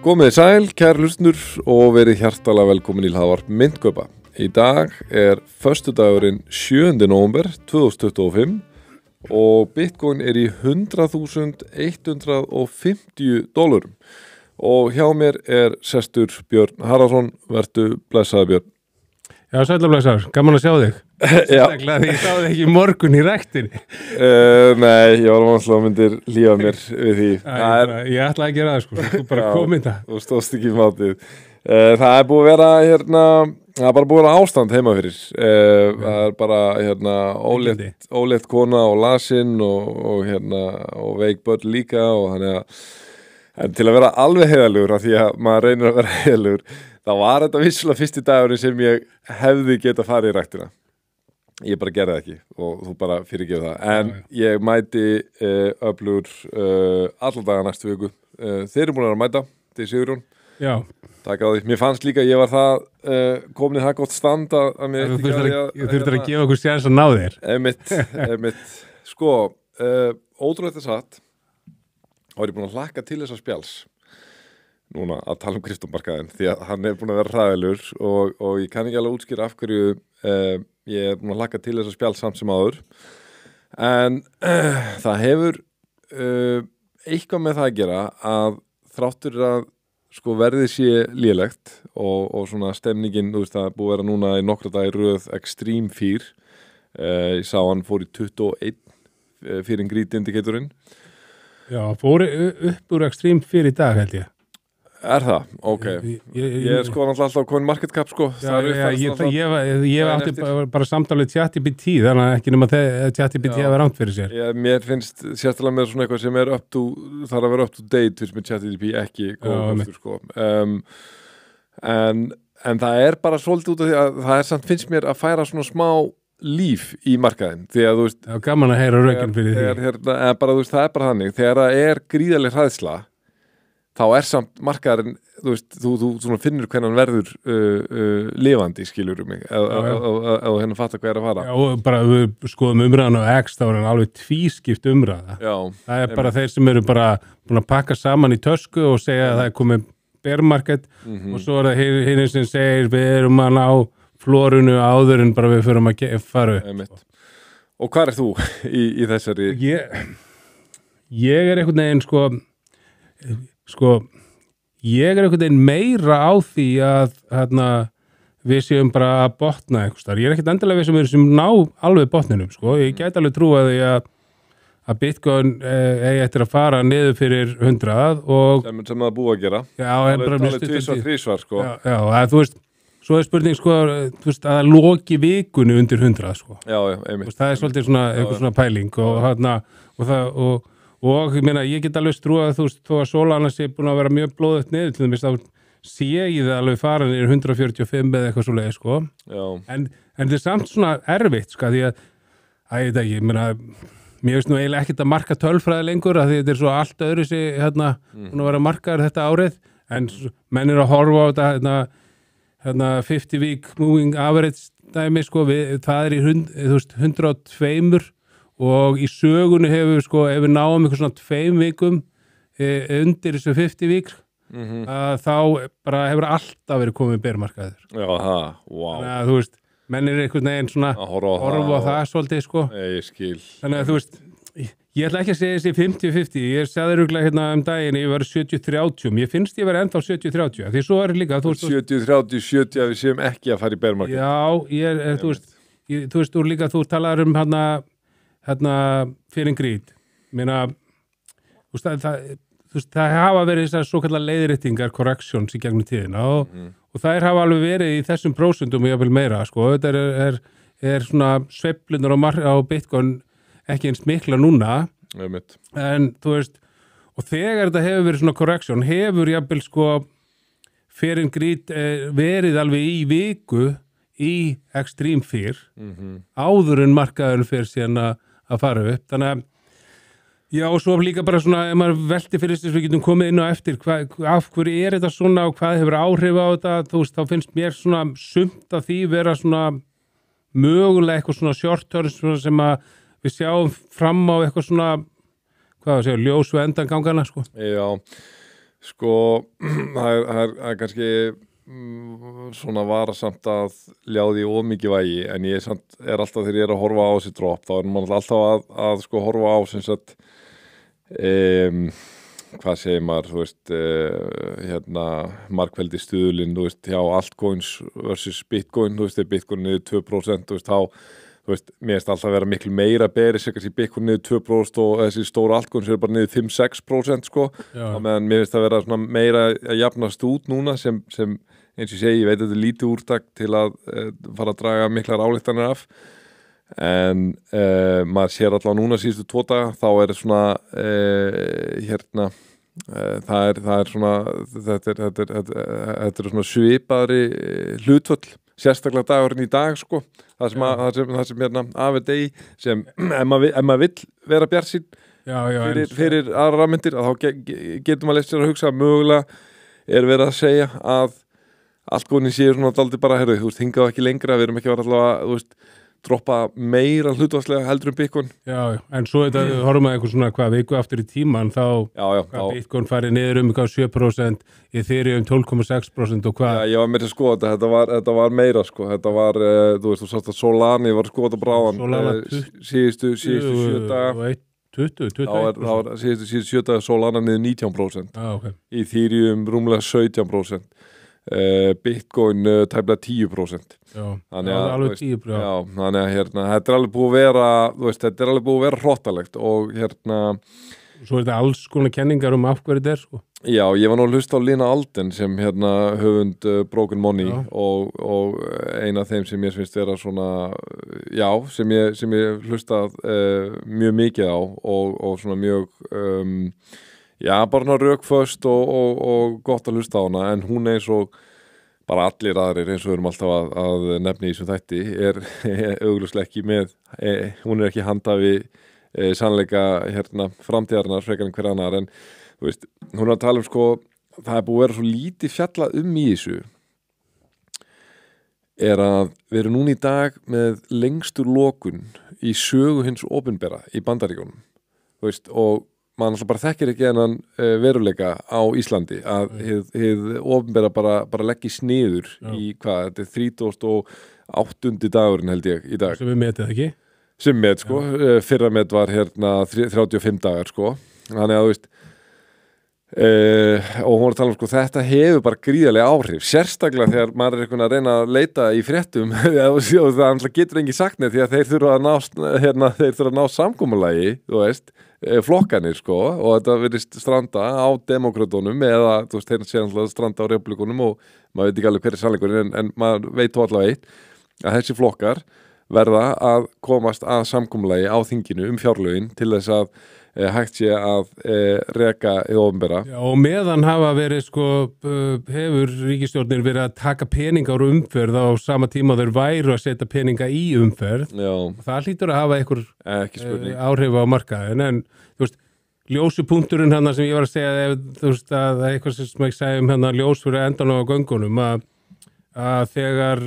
Komið sæl, kæru hlustundur og verið hjartalega velkomin í hlaðvarp Myndkaupa. Í dag föstudagurinn 7. nóvember 2025 og Bitcoin í $100.150 og hjá mér sestur Björn Haraldsson. Vertu blessaður, Björn. Já, sæll og blessaður, gaman að sjá þig. Sérstaklega því ég sá þig ekki í morgun í ræktinni. Nei, ég var vantilega að myndir lífa mér við því. Ég ætlaði að gera það, sko, þú bara komið það. Þú stóðst ekki í mátið. Það búið að vera, það bara búið að vera ástand heima fyrir. Það bara, ólétt kona og lasin og veik börn líka og þannig að en til að vera alveg heiðarlegur af því að maður reynir að vera heiðarlegur þá var þetta vissulega fyrsti dagurinn sem ég hefði getað farið í ræktina. Ég bara gerði það ekki og þú bara fyrirgefur það. En ég mæti öflugur alla daga næstu viku. Þeir eru búin að mæta til Sigurjón. Já. Takk á því. Mér fannst líka að ég var það komin í það gott stand að mér Þú þurftir að gefa okkur séns að ná þér. Einmitt. Sko, ótrúlegt satt þá ég búin að hlakka til þessa spjáls núna að tala kryptómarkaðinn því að hann búin að vera hræðilegur og ég kann ekki alveg útskýra af hverju ég búin að hlakka til þessa spjáls samt sem áður en það hefur eitthvað með það að gera að þráttur að sko verðið sé lélegt og svona stemningin, þú veist, það búið að vera núna í nokkra dagi röð Extreme 4 ég sá hann fór í 21 fyrir Greed Indicatorinn. Já, fór upp úr Extreme 4 í dag, held ég. Það? Ok. Ég sko alltaf coin market cap, sko. Ég átti bara samtalið ChatGPT, þannig að ekki nema ChatGPT hafa rangt fyrir sér. Mér finnst sérstaklega með svona eitthvað sem þarf að vera up to date fyrst með ChatGPT, ekki góð, sko. En það bara svolítið út af því að það samt finnst mér að færa svona smá líf í markaðin því að þú veist það gaman að heyra rökin fyrir því bara, þú veist, það bara þannig þegar það gríðarleg hræðsla þá samt markaðurinn þú veist, þú svona finnur hvernig hann verður lifandi, skilur mig eða hérna fattar hvað að fara og bara við skoðum umræðan á X þá hann alveg tvískipt umræða það bara þeir sem eru bara búin að pakka saman í tösku og segja að það komið bear market og svo það hinn sem segir við erum að ná flórunu áður en bara við förum að fara upp. Og hvað þú í þessari? Ég einhvern veginn ég einhvern veginn meira á því að við séum bara að botna eitthvað. Ég ekkert endilega við sem ná alveg botninum. Ég gæti alveg trúa því að Bitcoin eigi eftir að fara niður fyrir 100 og sem það búið að gera. Já, alveg tvisvar, sko. Já, þú veist svo spurning, þú veist, að loki vikunni undir 100, Já, einmitt. Það svolítið svona, eitthvað svona pæling og ég meina, ég get alveg trúa að þú veist, þó að Solana sé búin að vera mjög blóðugt niður til þess að sé ég það alveg fara niður 145 eða eitthvað svoleiðis, en það samt svona erfitt, því að ég meina, mér veist nú eiginlega ekkert að marka tölfræði lengur, að því þetta svo allt öðru sig, búin að vera markaður þetta árið, en menn að horfa á þetta, 50 week moving average dæmi, það í 102 og í sögunni hefur ef við náum eitthvað svona 2 vikum undir þessu 50 week þá bara hefur alltaf verið komið bearmarkaður. Já, wow. Þannig að þú veist, menn einhvern veginn svona horfa á það svolítið, Ég skil. Þannig að þú veist, ég ætla ekki að segja þessi 50-50, ég sagði rúglega daginn, ég var 70-30, ég finnst ég verið ennþá 70-30, því svo líka 70-30-70 að við séum ekki að fara í bear market. Já, þú veist, líka þú talaður fyrir Greed, það hafa verið þessar svo kallar leiðréttingar, corrections í gegnum tíðina og þær hafa alveg verið í þessum prósentum og jafnvel meira, þetta svona sveiflunar á Bitcoin ekki eins mikla núna en þú veist og þegar þetta hefur verið svona correction hefur jafnvel fyrir Greed verið alveg í viku í Extreme 4 áður en markaðurinn fyrir síðan að fara upp þannig að já og svo líka bara svona ef maður velti fyrir þess að við getum komið inn á eftir af hverju þetta svona og hvað hefur áhrif á þetta þú veist þá finnst mér svona sumt af því vera svona mögulega eitthvað svona short term sem að við sjáum fram á eitthvað svona, hvað að segja, ljós og endan gangana, Já, Sko, það er kannski svona varasamt að ljáði ómikið vægi, en ég er alltaf þegar ég er að horfa á þessi drop, þá er maður alltaf að sko horfa á sem sagt hvað segir maður, þú veist hérna markveldi stuðlinn, þú veist, hjá altcoins versus Bitcoin, þú veist, er Bitcoin niður 2%, þú veist, þú veist, mér finnst alltaf að vera miklu meira beris, kannski Bitcoin niður 2% og þessi stóru altcoins er bara niður 5-6%, sko, á meðan mér finnst að vera svona meira að jafnast út núna sem eins og ég segi, ég veit að þetta er lítið úrtak til að fara að draga miklar ályktanir af, en maður sér allavega núna síðustu 2 daga, þá er svona hérna það er svona þetta er svona svipaðri hlutföll, sérstaklega dagurinn í dag, sko, það sem hérna af er degi sem ef maður vill vera bjartsýnn fyrir aðra rafmyndir, að þá getur maður lefst sér að hugsa að mögulega er verið að segja að allt góðin séu svona dálítið bara, heyrðu, þú veist, hingað ekki lengra, við erum ekki að vera allavega, þú veist, droppa meira hlutvarslega heldur Bitcoin. Já, en svo þetta, horfum að eitthvað svona hvað viku aftur í tíman, þá Bitcoin farið niður 7%, Ethereum 12,6% og hvað. Já, ég var með að skoða þetta var meira, sko, þetta var, þú veist, þú sást að Solana, ég var að skoða bráðan, síðustu 7 daga. 20. Það var síðustu 7 daga Solana niður 19%, Ethereum rúmlega 17%. Bitcoin tæplega 10%. Þannig að alveg 10%. Já, þannig að hérna, þetta er alveg búið að vera, þú veist, þetta er alveg búið að vera hróttalegt og hérna svo er þetta alls konar kenningar af hverju þetta er, sko. Já, ég var nú að hlusta á Lina Alden sem hérna höfund Broken Money og eina af þeim sem ég finnst vera svona, já, sem ég hlustað mjög mikið á og svona mjög já, bara rökföst og gott að hlusta á hana, en hún eins og bara allir aðrir eins og við erum alltaf að nefna í þessum þætti er augljóslega ekki með, hún er ekki handafi sannleika hérna framtíðarinnar frekar en hver annar, en þú veist, hún er að tala sko, það er búið að vera svo lítið fjallað í þessu, er að við erum núna í dag með lengstur lokun í sögu hins opinbera í Bandaríkjunum, þú veist, og maður alltaf bara þekkir ekki þennan veruleika á Íslandi að hið opinbera bara leggist niður í hvað, þetta er 38. dagurinn held ég í dag. Sem við metið ekki? Sem met, sko, fyrra met var hérna 35 dagar, sko, þannig að þú veist og hún var að tala sko, þetta hefur bara gríðarlega áhrif, sérstaklega þegar maður er einhvern að reyna að leita í fréttum og það getur engin sagt neitt því að þeir þurfa að ná samkomulagi, þú veist, flokkanir sko, og þetta virðist stranda á demokratunum eða þú veist, þeir sér alltaf stranda á republikunum og maður veit ekki alveg hver er sannleikurinn, en maður veit þó allavega eitt að þessi flokkar verða að komast að samkomulagi á þinginu fjárlögin til þess að hægt sé að reka í opinbera. Já, og meðan hafa verið sko, hefur ríkisstjórnir verið að taka peninga úr umferð á sama tíma þeir væru að setja peninga í umferð. Já. Það hlýtur að hafa einhver áhrif á markaðin, en þú veist, ljósupunkturinn hann sem ég var að segja, þú veist, að eitthvað sem ég segi hann að ljós fyrir endan á göngunum, að þegar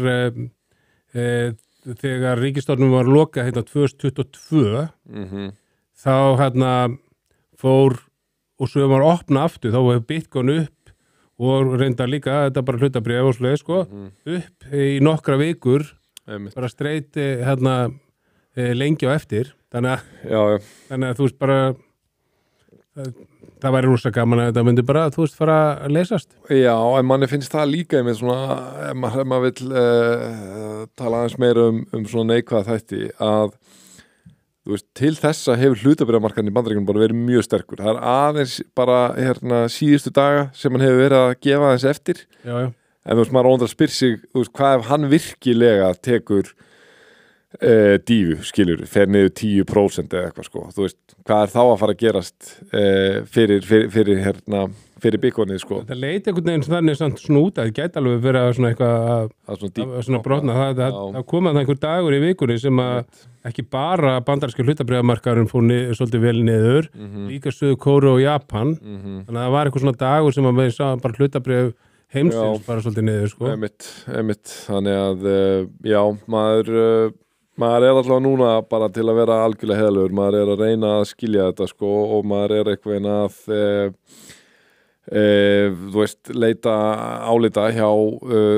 ríkisstjórnum var lokað hérna 2022, þá hérna fór og svo var opna aftur, þá var Bitcoin upp og reynda líka, þetta bara hlutabréf og svoleiðis sko, upp í nokkra vikur, bara streit hérna lengi á eftir, þannig að þú veist bara það væri rosa gaman að þetta myndi bara, þú veist, fara að leysast. Já, en manni finnst það líka með svona, ef maður vill tala aðeins meira svona neikvæða þætti, að þú veist, til þessa hefur hlutabréfamarkaðurinn í Bandaríkjunum bara verið mjög sterkur. Það er aðeins bara hérna síðustu daga sem hann hefur verið að gefa aðeins eftir. Já. En þú veist, maður óndar að spyrja sig, þú veist, hvað ef hann virkilega tekur dífu, skilur, fer niður 10% eða eitthvað, sko. Þú veist, hvað er þá að fara að gerast fyrir Bitcoinið, sko. Það leiti einhvern veginn þannig svona út að það gæti alveg verið svona eitthvað að svona brotna. Það komað einhver dagur í vikunni sem að ekki bara bandaríska hlutabréfamarkaðurinn fór svolítið vel niður, líka Suður Kóreu og Japan, þannig að það var eitthvað svona dagur sem að við sá bara hlutabréf heimsins bara svolítið niður, sko. Einmitt, þannig að já, maður er alltaf núna bara til að vera algjörlega heiðalegur, maður er að reyna að skilja þetta, sko, og maður er eitthvað að þú veist, leita álita hjá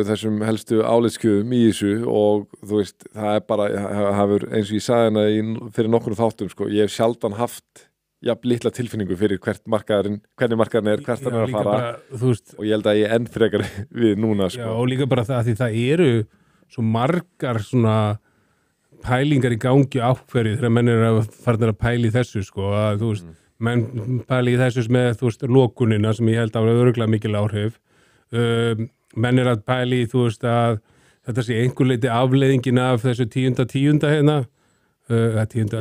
þessum helstu álitskjöfum í þessu og þú veist, það bara hafur eins og ég sagði hana fyrir nokkrum þáttum sko, ég hef sjaldan haft jafn litla tilfinningu fyrir hvernig markaðurinn er, hvert hann að fara bara, veist, og ég held að ég enn frekar við núna sko. Já, og líka bara það að því það eru svo margar svona pælingar í gangi ákverju þegar menn að fara að pæli þessu sko, að þú veist menn pæli í þessu með, þú veist, lokunina sem ég held að vera örugglega mikil áhrif menn að pæli þú veist að þetta sé einhver leiti afleiðingin af þessu 10.10 hérna 10.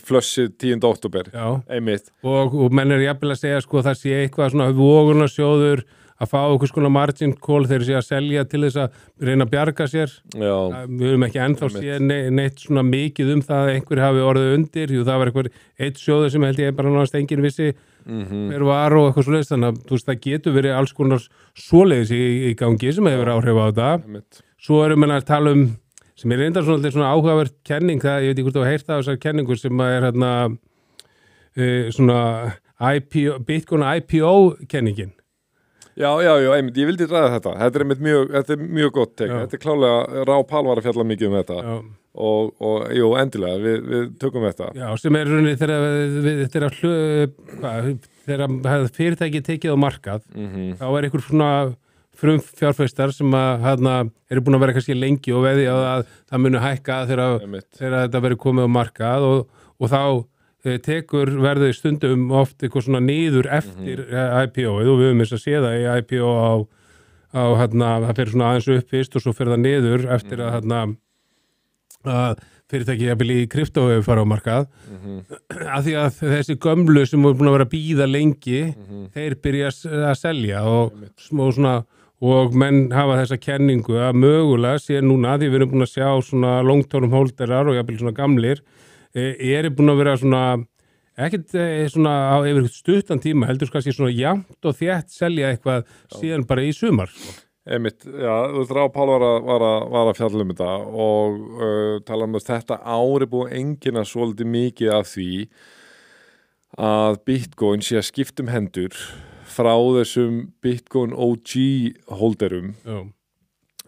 Flössið 10. október einmitt og menn jafnvel að segja sko það sé eitthvað svona vogunarsjóður að fá okkur skona margin call þegar sé að selja til þess að reyna að bjarga sér við höfum ekki ennþá séð neitt svona mikið það að einhver hafi orðið undir það var einhver eitt sjóður sem held ég bara náttúrulega enginn vissi hver var og eitthvað svoleiðis þannig að þú veist það getur verið alls konar svoleiðis í gangi sem hefur áhrif á þetta svo erum við að tala sem er reyndar svona áhugaverð kenning það, ég veit ekki hvort þú heyrt það á þessar kenningu sem er hérna svona Bitcoin IPO kenningin Já, einmitt, ég vildi ræða þetta er mjög gott tek, þetta klálega Rá Pál var að fjalla mikið þetta og jú, endilega, við tökum þetta Já, sem er rauninni þegar fyrirtæki tekið á markað þá er einhver svona frumfjárfestar sem eru búin að vera kannski lengi og veði að það muni hækka þegar þetta verið komið á markað og þá verður stundum oft eitthvað svona niður eftir IPO-ið og við höfum þess að sé það í IPO á það fyrir svona aðeins upp fyrst og svo fyrir það niður eftir að fyrirtæki jafnvel í kryptó hefur farið á markað af því að þessi gömlu sem voru búin að vera að bíða lengi þeir byrja að selja og menn hafa þessa kenningu að mögulega sé núna því við erum búin að sjá svona long-term holderar og jafnvel svona gamlir búin að vera svona ekkert svona á yfir stuttan tíma heldur kannski svona jafnt og þétt selja eitthvað síðan bara í sumar Einmitt, já, Rá Pál var að fjalla þetta og tala þetta ári búið engina svolítið mikið af því að Bitcoin sé að skiptum hendur frá þessum Bitcoin OG holderum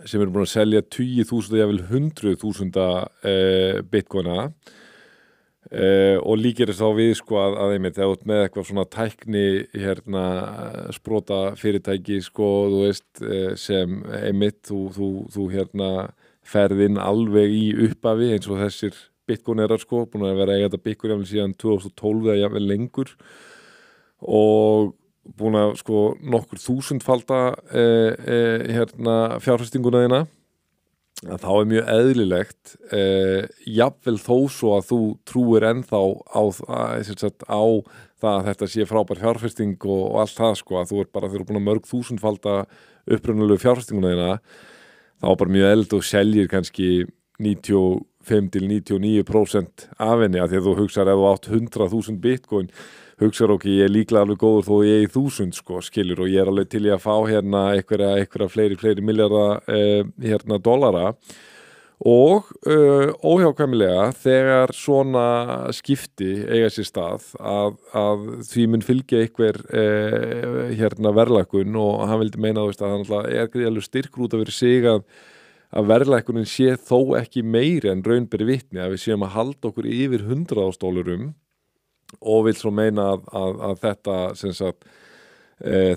sem eru búin að selja 20.000 eða jafnvel 100.000 Bitcoina og líkir þess þá við sko að einmitt eða út með eitthvað svona tækni sprota fyrirtæki sko þú veist sem einmitt þú ferðinn alveg í upphafi eins og þessir Bitcoinerar sko búin að vera eiga þetta Bitcoin jafnvel síðan 2012 eða jafnvel lengur og búin að sko nokkur þúsundfalda fjárfestinguna þína að þá er mjög eðlilegt jafnvel þó svo að þú trúir ennþá á það að þetta sé frábær fjárfesting og allt það sko að þeir eru búin að mörg þúsundfalda upprunalegu fjárfestinguna þína þá er bara mjög eðlilegt og seljir kannski 95-99% af henni að því að þú hugsar ef þú átt 100.000 Bitcoin hugsar ég er líklega alveg góður þó ég 1000 sko skilur og ég er alveg til í að fá einhverja fleiri milljarða dollara og óhjákvæmilega þegar svona skipti eiga sér stað að því mun fylgja einhver verðlækkun og hann vildi meina að það er gríðarlegur styrkur út af fyrir sig að verðlækkunin sé þó ekki meiri en raun beri vitni að við séum að halda okkur yfir $100,000 og vil svo meina að þetta sem sagt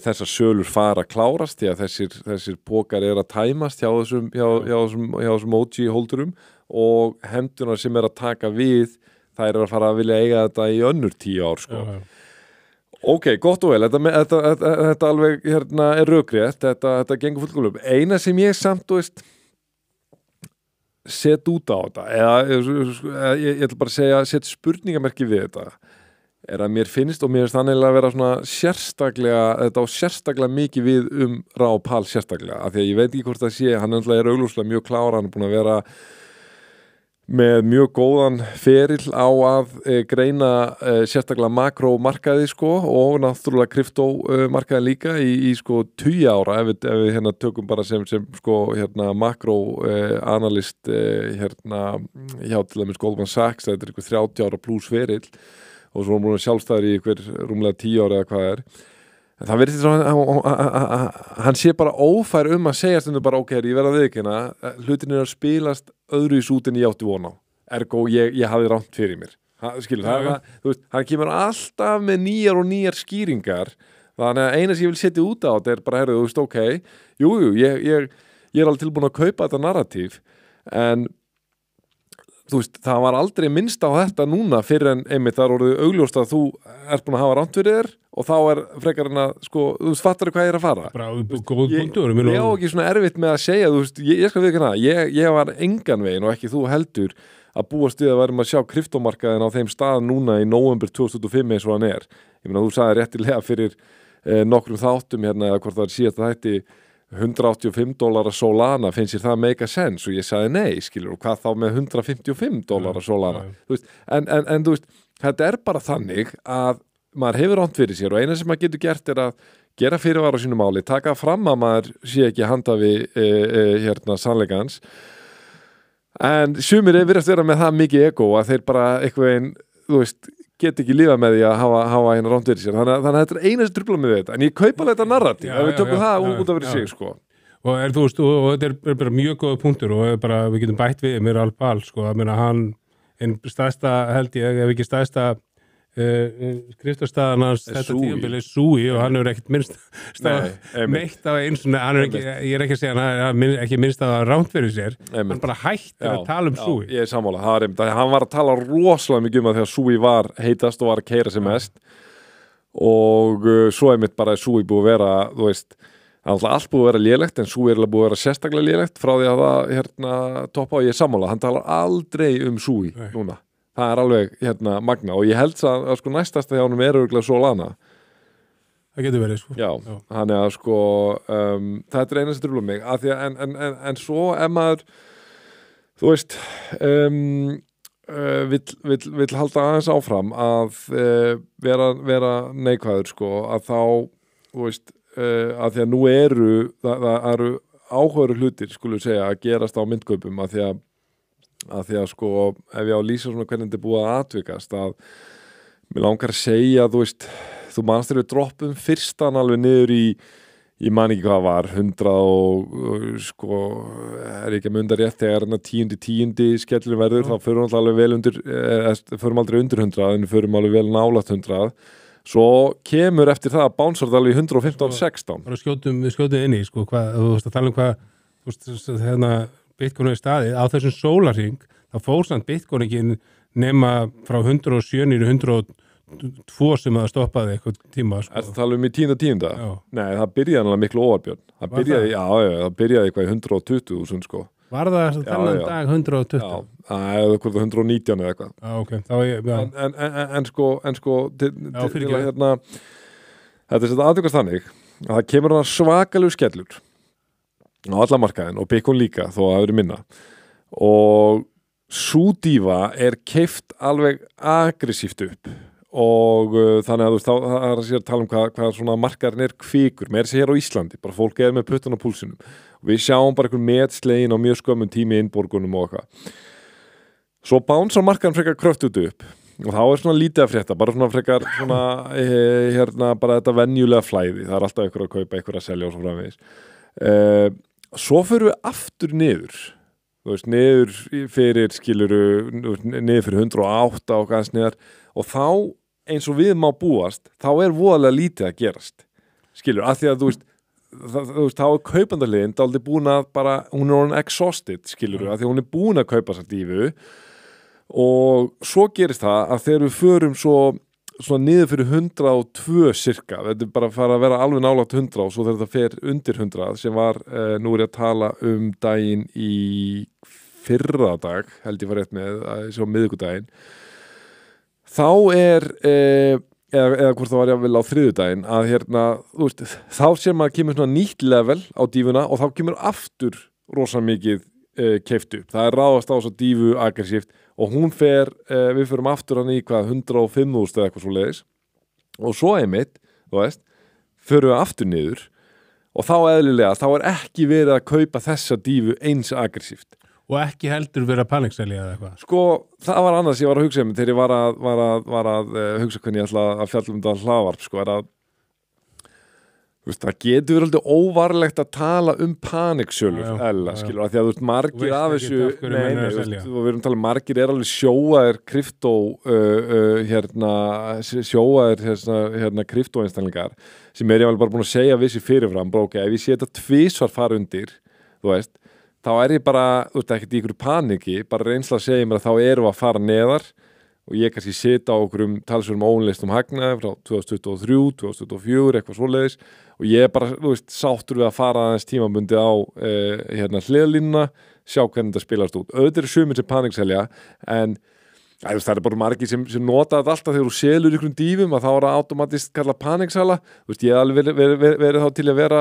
þessar sölur fara að klárast því að þessir pokar að tæmast hjá þessum OG holdurum og hendunar sem að taka við þær að fara að vilja eiga þetta í önnur 10 ár sko. Ok, gott og vel, þetta alveg er rökrétt, þetta gengur fullkomlega eina sem ég samt set út á þetta eða ég ætla bara að segja set spurningamerki við þetta er að mér finnst og mér finnst þannig að vera svona sérstaklega mikið við Rá Pál sérstaklega, af því að ég veit ekki hvort það sé, hann er augljóslega mjög klár, hann er búin að vera með mjög góðan ferill á að greina sérstaklega makrómarkaði sko og náttúrulega kryptómarkaði líka í sko 20 ára ef við tökum bara sem sko makróanalist hjá til dæmis Goldman Sachs, þetta er 30 ára pluss ferill og svo er búin sjálfstæður í rúmlega 10 ára eða hvað En það verður hann sé bara ófær að segja stundu bara ok, ég verða viðurkenna hlutin að spilast öðruvísi út en ég átti von á ergo ég hafði rangt fyrir mér skilur, þú veist, hann kemur alltaf með nýjar skýringar þannig að eina sem ég vil setja út á þetta bara, þú veist, ok, ég alveg tilbúin að kaupa þetta narratív en þú veist, það var aldrei minnst á þetta núna fyrir en einmitt þar orðið augljóst að þú ert búin að hafa rangt fyrir þér og þá frekar en að, sko, þú veist, fattar hvað ég að fara bara góð punktur ég á ekki svona erfitt með að segja, þú veist, ég skal viðurkenna ég var engan veginn og ekki þú heldur að búast við að verðum að sjá kryptómarkaðin á þeim stað núna í nóvember 2005 eins og hann ég meina, þú sagði réttilega fyrir nokkrum þáttum hérna, eða hvort það síðast að þetta $185 Solana, finnst sér það make a sense og ég sagði nei, skilur, og hvað þá með $155 Solana þú veist, en þú veist, þetta bara þannig að maður hefur rangt fyrir sér og eina sem maður getur gert að gera fyrirvara á sínu máli, taka fram að maður sé ekki handafi hérna sannleikans en sumir virðast vera með það mikið ego að þeir bara eitthvað einn, þú veist get ekki lífa með því að hafa hérna rangt fyrir sér þannig að þetta eina sem truflar með þetta en ég kaupa alveg þetta narratív, ef við tökum það út af fyrir sig sko. Og þú veist, og þetta bara mjög góða punktur og bara við getum bætt við mér Al-Bal, sko, að meina hann einn stærsta, held ég, ef ekki stærsta skriftarstaðan hans þetta tímabili Sui og hann hefur ekkert minnst meitt á eins og ég ekki að segja hann ekki minnst á ránt fyrir sér hann bara hættir að tala Sui ég sammála, hann var að tala rosalega mikið um það þegar Sui var heitast og var að keyra sem mest og svo einmitt bara Sui búið að vera, þú veist allt búið að vera lélegt en Sui búið að vera sérstaklega lélegt frá því að það hérna toppa og ég sammála, hann talar aldrei Sui núna það alveg hérna magna og ég held að sko næstasta hjá honum örugglega Solana það getur verið sko já. Þannig að sko þetta eina sem truflar mig að því að en svo ef maður þú veist vill halda aðeins áfram að vera neikvæður sko að þá þú veist að því að nú það eru áhugaður hlutir skulum segja að gerast á myndkaupum að því að sko ef ég á að lýsa svona hvernig þetta er búið að atvikast að mér langar að segja þú veist, þú manst þegar við droppum fyrstan alveg niður ég man ekki hvað var 100 og sko ekki að munda rétt þegar 10 skellur verður þá förum við alveg vel undir förum aldrei undir 100 en förum alveg vel nálægt 100 svo kemur eftir það að bánsar það alveg 115-16 við skjótum inn í sko hvað, þú veist að tala hvað þú veist hérna Bitcoin í staðið á þessum sólarhring þá fór samt Bitcoin ekki nema frá 107 í 102 sem það stoppaði eitthvað tíma sko. Það tala í 10. Nei, það byrjaði alveg miklu óarbjörn það byrjaði eitthvað í 120.000 sko. Var það þennan dag 120? Já, það er eitthvað 119 eða eitthvað okay. En sko hérna, þetta er þetta aðtökast þannig að það kemur hana svakalegu skellur á alla markaðin og Bitcoin líka þó að það verið minna og sú dífa keypt alveg aggressíft upp og þannig að þú veist það að sér að tala um hvað svona markaðin kvikur með þessi hér á Íslandi, bara fólk með puttan á púlsinum og við sjáum bara einhver metslegin á mjög skömmum tími í innborgunum og eitthvað svo bánsar markaðin frekar kröftut upp og þá svona lítið að frétta, bara svona frekar svona hérna bara þetta venjulega flæði, það alltaf einhver að kaupa, einhver að selja og svo framvegis svo fyrir við aftur niður þú veist, niður fyrir skiluru, niður fyrir 108 og aðeins niður og þá eins og við má búast þá voðalega lítið að gerast skilur, af því að þú veist þá kaupandaliðin dálítið búin að bara, hún orðin exhausted skiluru, af því að hún búin að kaupa sér dífu og svo gerist það að þegar við förum svo niður fyrir 102 cirka, þetta bara að fara að vera alveg nálægt 100 og svo þegar þetta fer undir 100 sem var, nú ég að tala daginn í fyrradag, held ég var rétt með svo miðvikudaginn þá eða hvort það var jáfnvel á þriðjudaginn að hérna, þú veist, þá sem að kemur svona nýtt level á dífuna og þá kemur aftur rosa mikið keypt upp, það ráðast á þess að dífu aggressíft og hún fer, við förum aftur hann í 105.000 eða eitthvað svo leiðis og svo einmitt, þú veist förum við aftur niður og þá eðlilega, þá ekki verið að kaupa þessa dífu eins aggressíft og ekki heldur verið að panikselja eða eitthvað sko, það var annars ég var að hugsa þegar ég var að hugsa hvernig ég ætla að fjalla þetta hlaðvarp sko, það getur verið aldrei óvarlegt að tala paniksölur skilur, af því að margir af þessu við erum talað margir alveg sjóaðir kryptó sjóaðir kryptóeinstaklingar sem ég alveg bara búin að segja við sér fyrirfram, ef ég sé þetta tvisvar fara undir, þú veist þá ég bara, ekkert í ykkur paniki bara reynsla að segja mér að þá erum við að fara neðar og ég kannski sita á okkur talsverðum óinleistum hagnaði frá 2023, 2024, eitthvað svoleiðis og ég bara, sáttur við að fara aðeins tímabundi á hliðlínuna, sjá hvernig þetta spilast út. Auðvitað sumir sem panikselja, en það bara margir sem nota þetta alltaf þegar þú selur ykkur dýfum að þá það automatist kallað paniksala. Ég hef alveg verið þá til að vera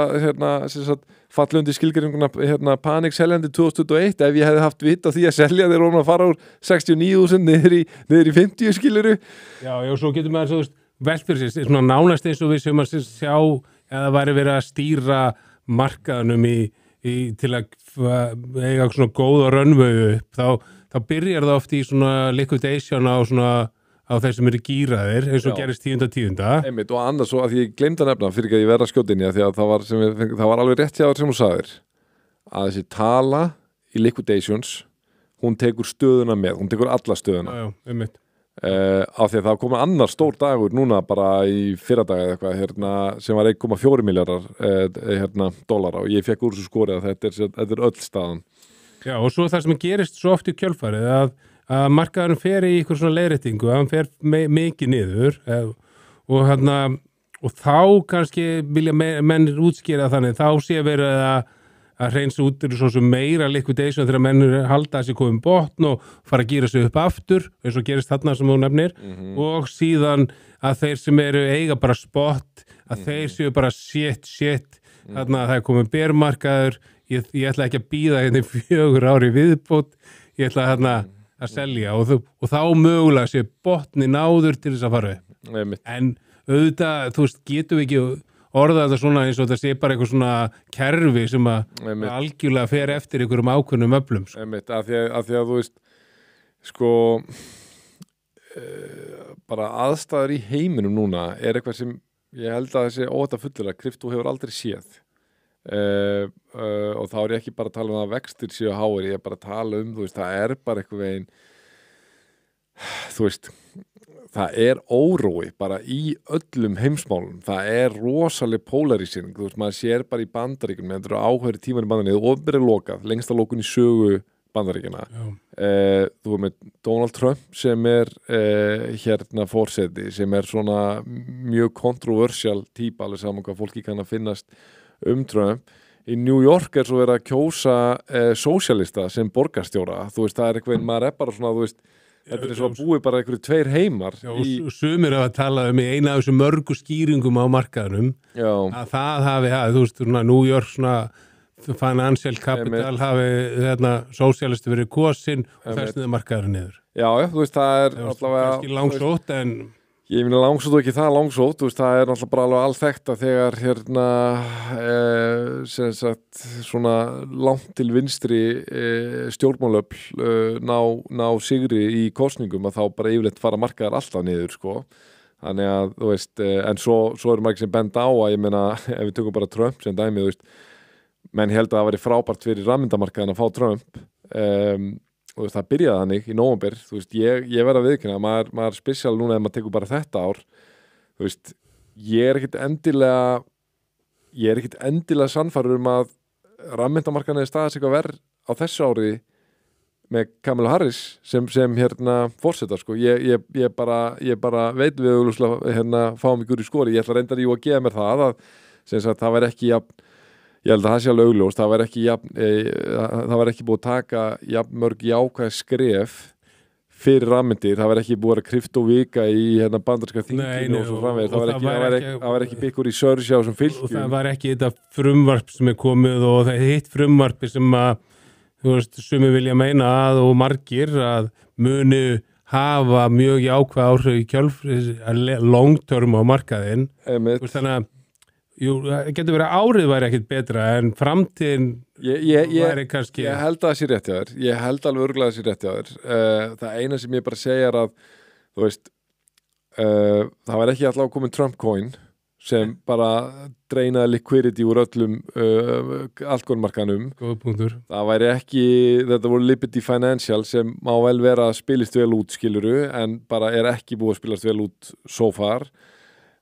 falli undir skilgreininguna panikseljandi 2021 ef ég hefði haft vit á því að selja þeir að fara úr 69.000 niður í 50 skiluru. Já, svo getur maður velt fyrir sér, svona nánast eins og við sem að sjá eða væri verið að stýra markaðunum til að eiga svona góða rönnvögu upp, þá byrjar það oft í svona liquidation á þeir sem eru gýraðir eins og gerist 10.10. Einmitt, og annars svo að ég gleymd að nefna fyrir ekki að ég verða skjótinni því að það var alveg rétt hjá þér sem þú sagðir að þessi tala í liquidations hún tekur stöðuna með, hún tekur alla stöðuna einmitt af því að það komið annar stór dagur núna bara í fyrradag eða eitthvað sem var 1,4 miljardar dollara og ég fekk úr þessu skori að þetta er öll staðan. Já, og svo það sem gerist svo oft í kjölfarið að markaðurinn fer í ykkur svona leiðréttingu, að hann fer mikið niður og þá kannski vilja menn útskýra þannig, þá sé verið að hreinsa út svo meira liquidation þegar menn halda að sér komið botn og fara að gera sig upp aftur eins og gerist þarna sem þú nefnir og síðan að þeir sem eru eiga bara spot, að þeir séu bara shit þarna að það komið bermarkaður, ég ætla ekki að bíða hérna 4 ári viðbót, ég ætla að selja og þá mögulega sé botni náður til þess að fara upp. En auðvitað, getum við ekki orða þetta svona eins og þetta sé bara eitthvað svona kerfi sem að algjörlega fer eftir einhverjum ákveðnum öflum. Af því að þú veist, bara aðstæður í heiminum núna eitthvað sem ég held að þessi óhætt að fullera, kryptó hefur aldrei séð. Og þá ég ekki bara að tala að vextir séu háir, ég bara að tala það bara eitthvað veginn það órói bara í öllum heimsmálum, það rosaleg polarisering, maður sér bara í Bandaríkjunum, þetta eru áhverju tíman í Bandaríkjunum og verið lokað, lengsta lokun í sögu Bandaríkjana. Þú með Donald Trump sem forseti, sem svona mjög kontroversial típa, alveg saman hvað fólki kann að finnast Trump. Í New York svo verið að kjósa sósíalista sem borgarstjóra, það eitthvað, maður bara svona, þetta svo að búi bara einhverju 2 heimar. Og sumir hafa talað í eina af þessum mörgu skýringum á markaðunum að það hafi, New York financial capital hafi sósíalisti verið kosin og þess niður markaðurinn niður. Já, það allavega kannski langsótt en ég meina langsótt og ekki það langsótt, það náttúrulega bara alveg alþekkt að þegar svona langt til vinstri stjórnmálöfl ná sigri í kosningum að þá bara yfirleitt fara markaðar alltaf niður, þannig að, en svo margir sem benda á að, ég meina, ef við tökum bara Trump sem dæmi, menn held að það væri frábært fyrir rafmyndamarkaðin að fá Trump, og það byrjaði þannig í nóvember, ég verð að viðurkenna, maður spesial núna ef maður tekur bara þetta ár, ég er ekkit endilega sannfærður að rafmyndamarkaðin er staðast eitthvað verð á þessu ári með Kamala Harris sem forseta, ég bara veit við fáum ykkur í skori, ég ætla reyndar að gefa mér það það væri ekki ég held að það sé alveg augljóst, það var ekki búið að taka mörg jákvæð skref fyrir rafmyndir, það var ekki búið að kryptóvika í bandaríska þinginu og svo framvegis, það var ekki byggur í sörsi á þessum fylgjum. Og það var ekki þetta frumvarp sem komið og það hitt frumvarpi sem að sumi vilja meina og margir að muni hafa mjög jákvæð áhrif í kjölf long term á markaðinn. Þannig að það getur verið að árið væri ekkit betra en framtíðin væri kannski. Ég held að það sé rétt hjá þér. Ég held alveg örugglega að það sé rétt hjá þér. Það eina sem ég bara segja að það var ekki alltaf komin Trump coin sem bara dreinaði liquidity úr öllum alkoholmarkanum. Góð punktur. Það væri ekki, þetta voru Liberty Financial sem má vel vera að spilist vel út skiluru, en bara ekki búið að spilast vel út so far.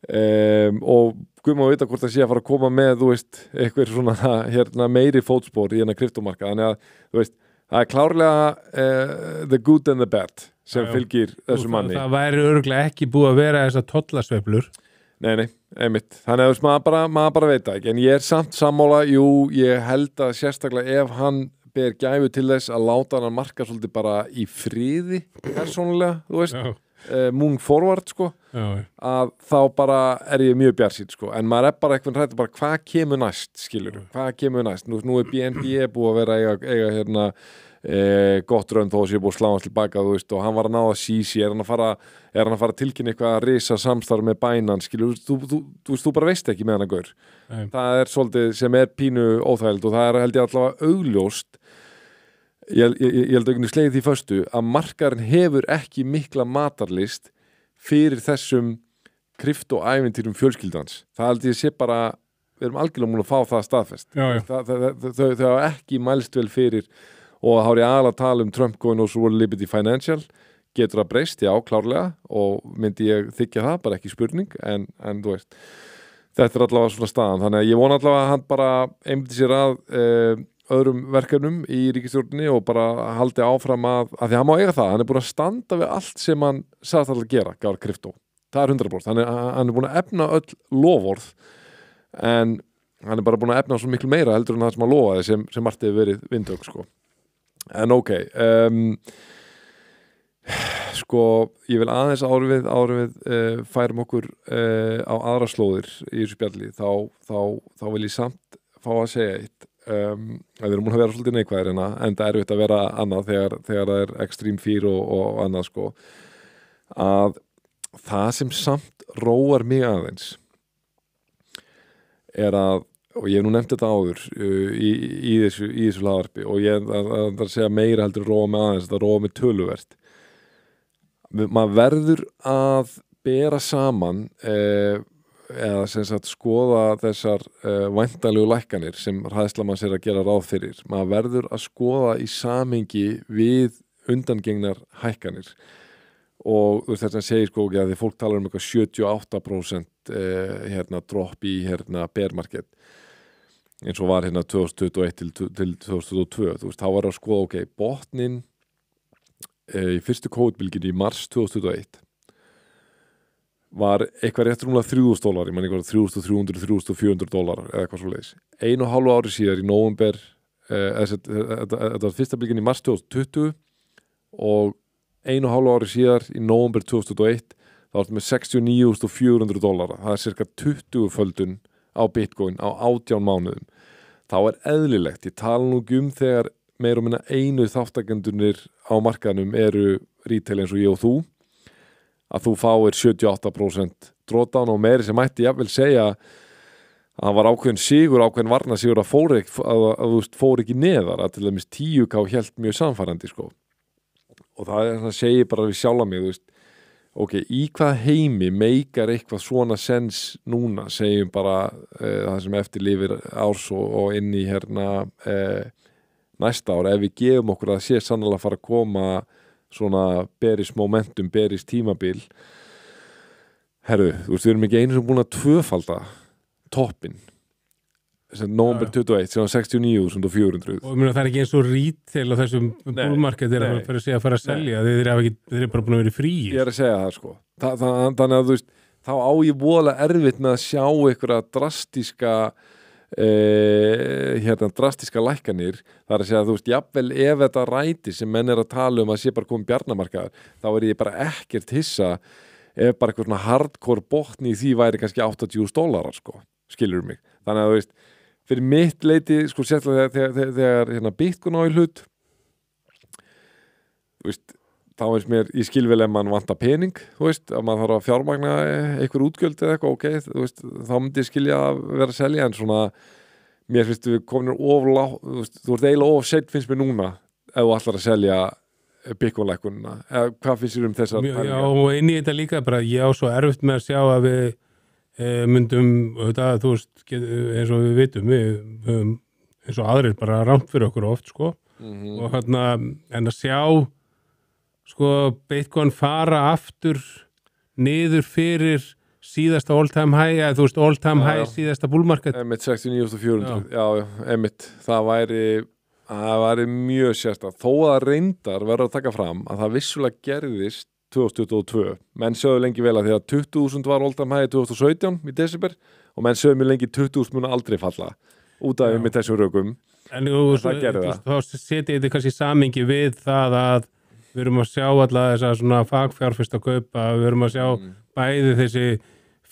Og guð má vita hvort það sé að fara að koma með, þú veist, eitthvað svona meiri fótspor í kryptómarka, þannig að, þú veist, það er klárlega the good and the bad sem fylgir þessu manni. Það væri örugglega ekki búið að vera þessar tollasveiflur. Nei, einmitt. Þannig að maður bara veit það ekki, en ég er samt sammála, ég held að sérstaklega ef hann ber gæfu til þess að láta hann marka svolítið bara í friði persónulega, þú veist, move forward, sko, að þá bara ég mjög bjarsýn, sko, en maður bara eitthvað hrættur bara hvað kemur næst, skilur, hvað kemur næst, nú BNP búið að vera eiga gott raun þó að sé búið að slá hans tilbaka, þú veist, og hann var að náða sísi, er hann að fara að tilkynna eitthvað að risa samstarf með bænan, skilur, þú bara veist ekki með hann að gaur. Það er svolítið sem pínu óþægild og það held ég allavega augljóst. Ég held auðvitað slegið því föstu að markarinn hefur ekki mikla matarlist fyrir þessum kryptóævintýrum fjölskyldans. Það held ég sé bara, við erum algjörlega múin að fá það staðfest. Þau hafa ekki mælst vel fyrir, og þá ég aðalega að tala Trump-coin og svo Liberty Financial, getur það breyst, já, klárlega, og myndi ég þykja það, bara ekki spurning, en þú veist, þetta allavega svona staðan, þannig að ég vona allavega að hann bara einbytti sér að öðrum verkefnum í ríkisstjórninni og bara haldi áfram að því hann má eiga það, hann búin að standa við allt sem hann sagðist alltaf að gera, gaf kryptó, það 100%, hann búin að efna öll lofórð, en hann bara búin að efna svo miklu meira heldur en það sem hann lofaði sem margt hefur verið vindögg, sko. En ok, sko, ég vil aðeins áður við færum okkur á aðra slóðir í þessu spjalli, þá vil ég samt fá að segja eitt, að við erum múin að vera svolítið neikvæðir en það er erfitt að vera annað þegar það extreme fear og annað, sko, að það sem samt róar mig aðeins að, og ég hef nú nefnt þetta áður í þessu hlaðvarpi, og ég að segja meira heldur róa mig aðeins, þetta róa mig töluvert. Maður verður að bera saman eða sem sagt skoða þessar væntanlegu lækkanir sem hræðslamann sér að gera ráð fyrir. Maður verður að skoða í samhengi við undangengnar hækkanir, og þú veist þetta segir, sko, að því fólk talar eitthvað 78% drop í bear market eins og var 2021 til 2022, þú veist, þá var að skoða botnin í fyrstu COVID-bylginni í mars 2021 var eitthvað rétt rúmlega $3,000, ég man eitthvað $3,300, $3,400 eða eitthvað svoleiðis. 1,5 ári síðar í nóvember, þetta var fyrsta bylgin í mars 2020 og 1,5 ári síðar í nóvember 2021 þá var þetta með $69,400. Það er cirka 20-földun á Bitcoin á 18 mánuðum. Þá er eðlilegt, ég tala nú þegar meira og minna einu þáttakendurnir á markaðnum eru retail eins og ég og þú, að þú fáir 78% drawdown, og meiri sem mætti jafnvel segja að það var ákveðin varnasigur að fór ekki neðar, að til dæmis 10K hélt mjög samfærandi, sko. Og það er að segja bara við sjálfa mig, þú veist, ok, í hvað heimi meikar eitthvað svona sens núna, segjum bara það sem eftir lifir árs og inn í næsta ára, ef við gefum okkur að það sé sannlega að fara að koma svona bearish momentum, bearish tímabil. Herðu, þú veist, við erum ekki einu sem búin að tvöfalda toppin nóvember 21, sem var 69.400. Og það er ekki eins og retail á þessum bullmarket að fara að selja, þeir eru bara búin að vera frí. Ég er að segja það, sko. Þannig að þú veist, þá á ég voðalega erfitt með að sjá einhverja drastiska lækkanir. Það er að segja að þú veist, jafnvel ef þetta ræti sem menn er að tala að sé bara komið bjarnamarkaðar, þá er ég bara ekkert hissa ef bara eitthvað svona hardcore botni í því væri kannski $80,000, sko, skilur mig. Þannig að þú veist, fyrir mitt leiti, sko, sérstaklega þegar Bitcoin á í hlut, þú veist, þá veist mér, ég skil vel ef mann vantar pening, þú veist, að maður þarf að fjármagna einhver útgjöld eða eitthvað, ok, þú veist, þá myndi ég skilja að vera að selja, en svona, mér finnst við komin þú veist, þú ert eiginlega seint finnst mér núna, ef þú ætlar að selja Bitcoin-lækkunina, eða hvað finnst þér þessar pælingar? Já, og inn í þetta líka, bara ég á svo erfitt með að sjá að við myndum þetta, þú veist, eins og við vitum við höfum eins og aðrir bara rámt fyrir okkur oft sko og en að sjá sko Bitcoin fara aftur niður fyrir síðasta all-time high, eða þú veist all-time high síðasta bullmarket. Einmitt 69.400, já, einmitt, það væri mjög sérstakt, þó að reyndar verður að taka fram að það vissulega gerðist 2022, menn sögðu lengi vel að því að 20.000 var all-time high 2017 í desember og menn sögðu mjög lengi 20.000 muni aldrei falla út af með þessum rökum, en það gerði það. Þá setja þetta kannski samingi við það að við erum að sjá alla þessa svona fagfjárfesta kaupa, við erum að sjá bæði þessi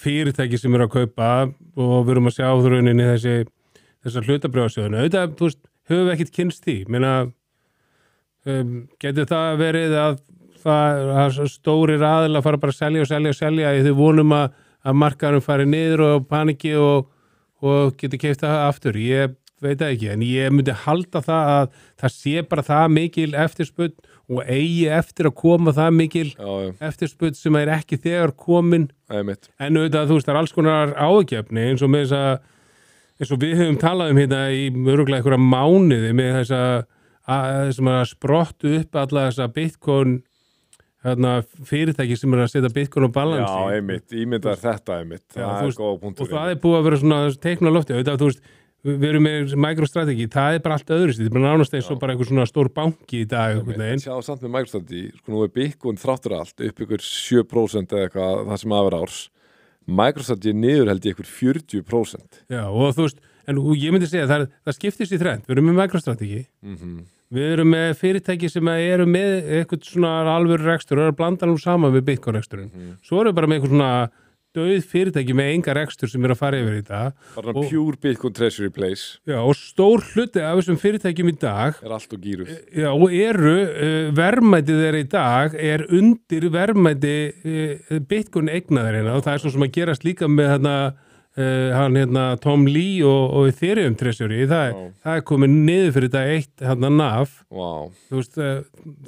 fyrirtæki sem eru að kaupa og við erum að sjá þrauninni þessar hlutabrjóðsjóðuna. Auðvitað, þú veist, höfum við ekkert kynst því. Getur það verið að stórir aðilar fara bara að selja í því vonum að markaðurum fari niður og paniki og getur keypt það aftur. Ég veit það ekki, en ég myndi halda það að það sé bara það mikil eftirspurn og eigi eftir að koma það mikil eftirspurn sem er ekki þegar komin. En auðvitað, þú veist, það er alls konar ágefni eins og með eins og við höfum talað hérna í örugglega einhverja mánuði með þessum að sprottu upp alla þessa Bitcoin fyrirtæki sem er að setja Bitcoin á balansi. Já, einmitt, ímyndar þetta einmitt. Það er góð punktur. Og það er búið að vera svona teikn á lofti, auðvitað, þú veist, við erum með MicroStrategy, það er bara allt öðru það er bara nánast eins og bara einhver svona stór banki í dag. Sjá samt með MicroStrategy, sko nú er Bitcoin þráttur allt upp ykkur 7% eða eitthvað það sem aðver árs. MicroStrategy niður held ég ykkur 40%. Já, og þú veist, en ég myndi segja það skiptist í þrennt, við erum með MicroStrategy, við erum með fyrirtæki sem eru með eitthvað svona alvöru rekstur og eru að blanda nú saman við Bitcoin reksturinn. Svo erum við bara með eitthvað svona dauð fyrirtæki með enga rekstur sem er að fara yfir í dag. Bara pure Bitcoin treasury place. Já, og stór hluti af þessum fyrirtækjum í dag er allt og gírus. Já, og verðmætið þeirra í dag er undir verðmæti Bitcoin eignaðarina og það er svo sem að gerast líka með Tom Lee og Ethereum treasury. Það er komið niður fyrir þetta eitt NAV. Wow. Þú veist,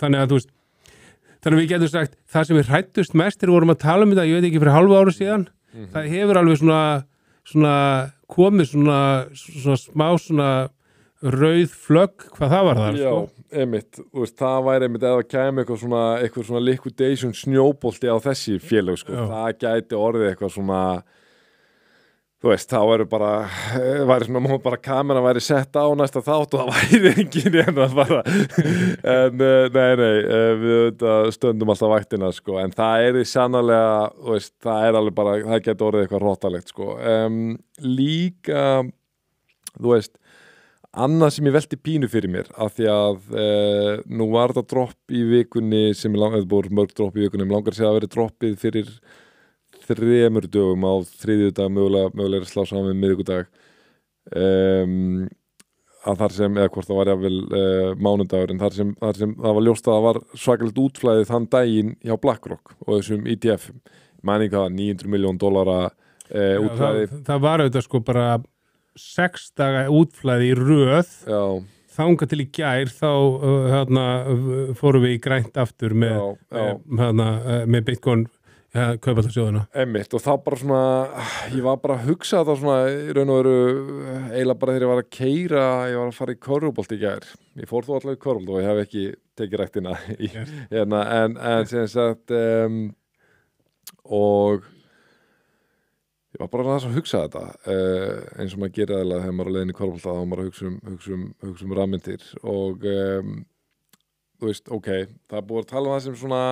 þannig að þú veist Þannig að við getum sagt, það sem við hrættust mest þegar við vorum að tala um þetta, ég veit ekki fyrir halvu ári síðan, það hefur alveg svona komið svona smá svona rauð flögg, hvað það var þar, sko? Já, einmitt, það væri einmitt eða kæmi eitthvað svona liquidation snjóbolti á þessi félög, sko. Já. Það gæti orðið eitthvað svona, þú veist, þá væri svona bara kamera væri sett á næsta þátt og það væri engin en það bara en við stöndum alltaf vaktina sko, en það er því sannarlega, þú veist, það er alveg bara, það getur orðið eitthvað hróttalegt sko. Líka, þú veist, annað sem ég velti pínu fyrir mér, af því að nú var þetta dropp í vikunni sem þetta búið mörg dropp í vikunni, langar að segja að verið droppið fyrir 3 dögum á þriðjudag mögulega að slá saman miðvikudag að þar sem, eða hvort það var jafnvel mánudagur, en þar sem það var ljóst að það var svakalegt útflæðið þann daginn hjá BlackRock og þessum ETF-um, mæni hvað $900 million útflæði. Það var auðvitað sko bara 6 daga útflæði í röð. Já. Þangað til í gær þá fórum við í grænt aftur með Bitcoin kaupallasjóðuna. Einmitt, og þá bara svona, ég var bara að hugsa þetta svona, í raun og veru, eiginlega bara þegar ég var að keyra, ég var að fara í körfubolt í gær. Ég fór þó allavega í körfubolt og ég hef ekki tekið ræktina í en sem sagt, og ég var bara að hugsa þetta, eins og maður gerir aðeinslega þegar maður er á leiðinni í körfubolta, þá maður að hugsa um rafmyndir og, þú veist, ok, það er búið að tala um það sem svona,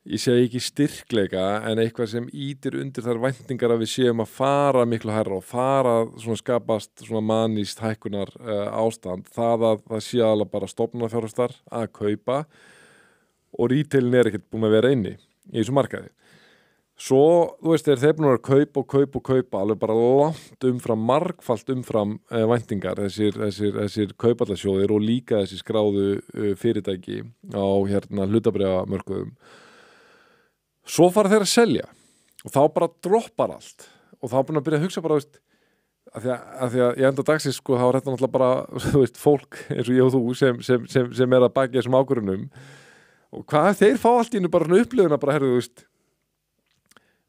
ég segi ekki styrkleika en eitthvað sem ítir undir þær væntingar að við séum að fara miklu hærra og fara svona skapast svona manníst hækkunar ástand, það að það sé alveg bara stofnunarfjárfestar að kaupa og retailin er ekkert búin að vera inni í þessu markaði. Svo, þú veist, þeir búin að kaupa alveg bara langt umfram, margfalt umfram væntingar, þessir kaupallasjóðir og líka þessi skráðu fyrirtæki á hlutabréfamörkuðum. Svo fara þeir að selja og þá bara droppar allt og þá búin að byrja að hugsa bara, veist, af því að í enda dagsins sko, þá er þetta náttúrulega bara, þú veist, fólk eins og ég og þú sem er að baki þessum ákvörðunum og hvað þeir fá allt í hennu bara upplifuna bara, herðu, þú veist,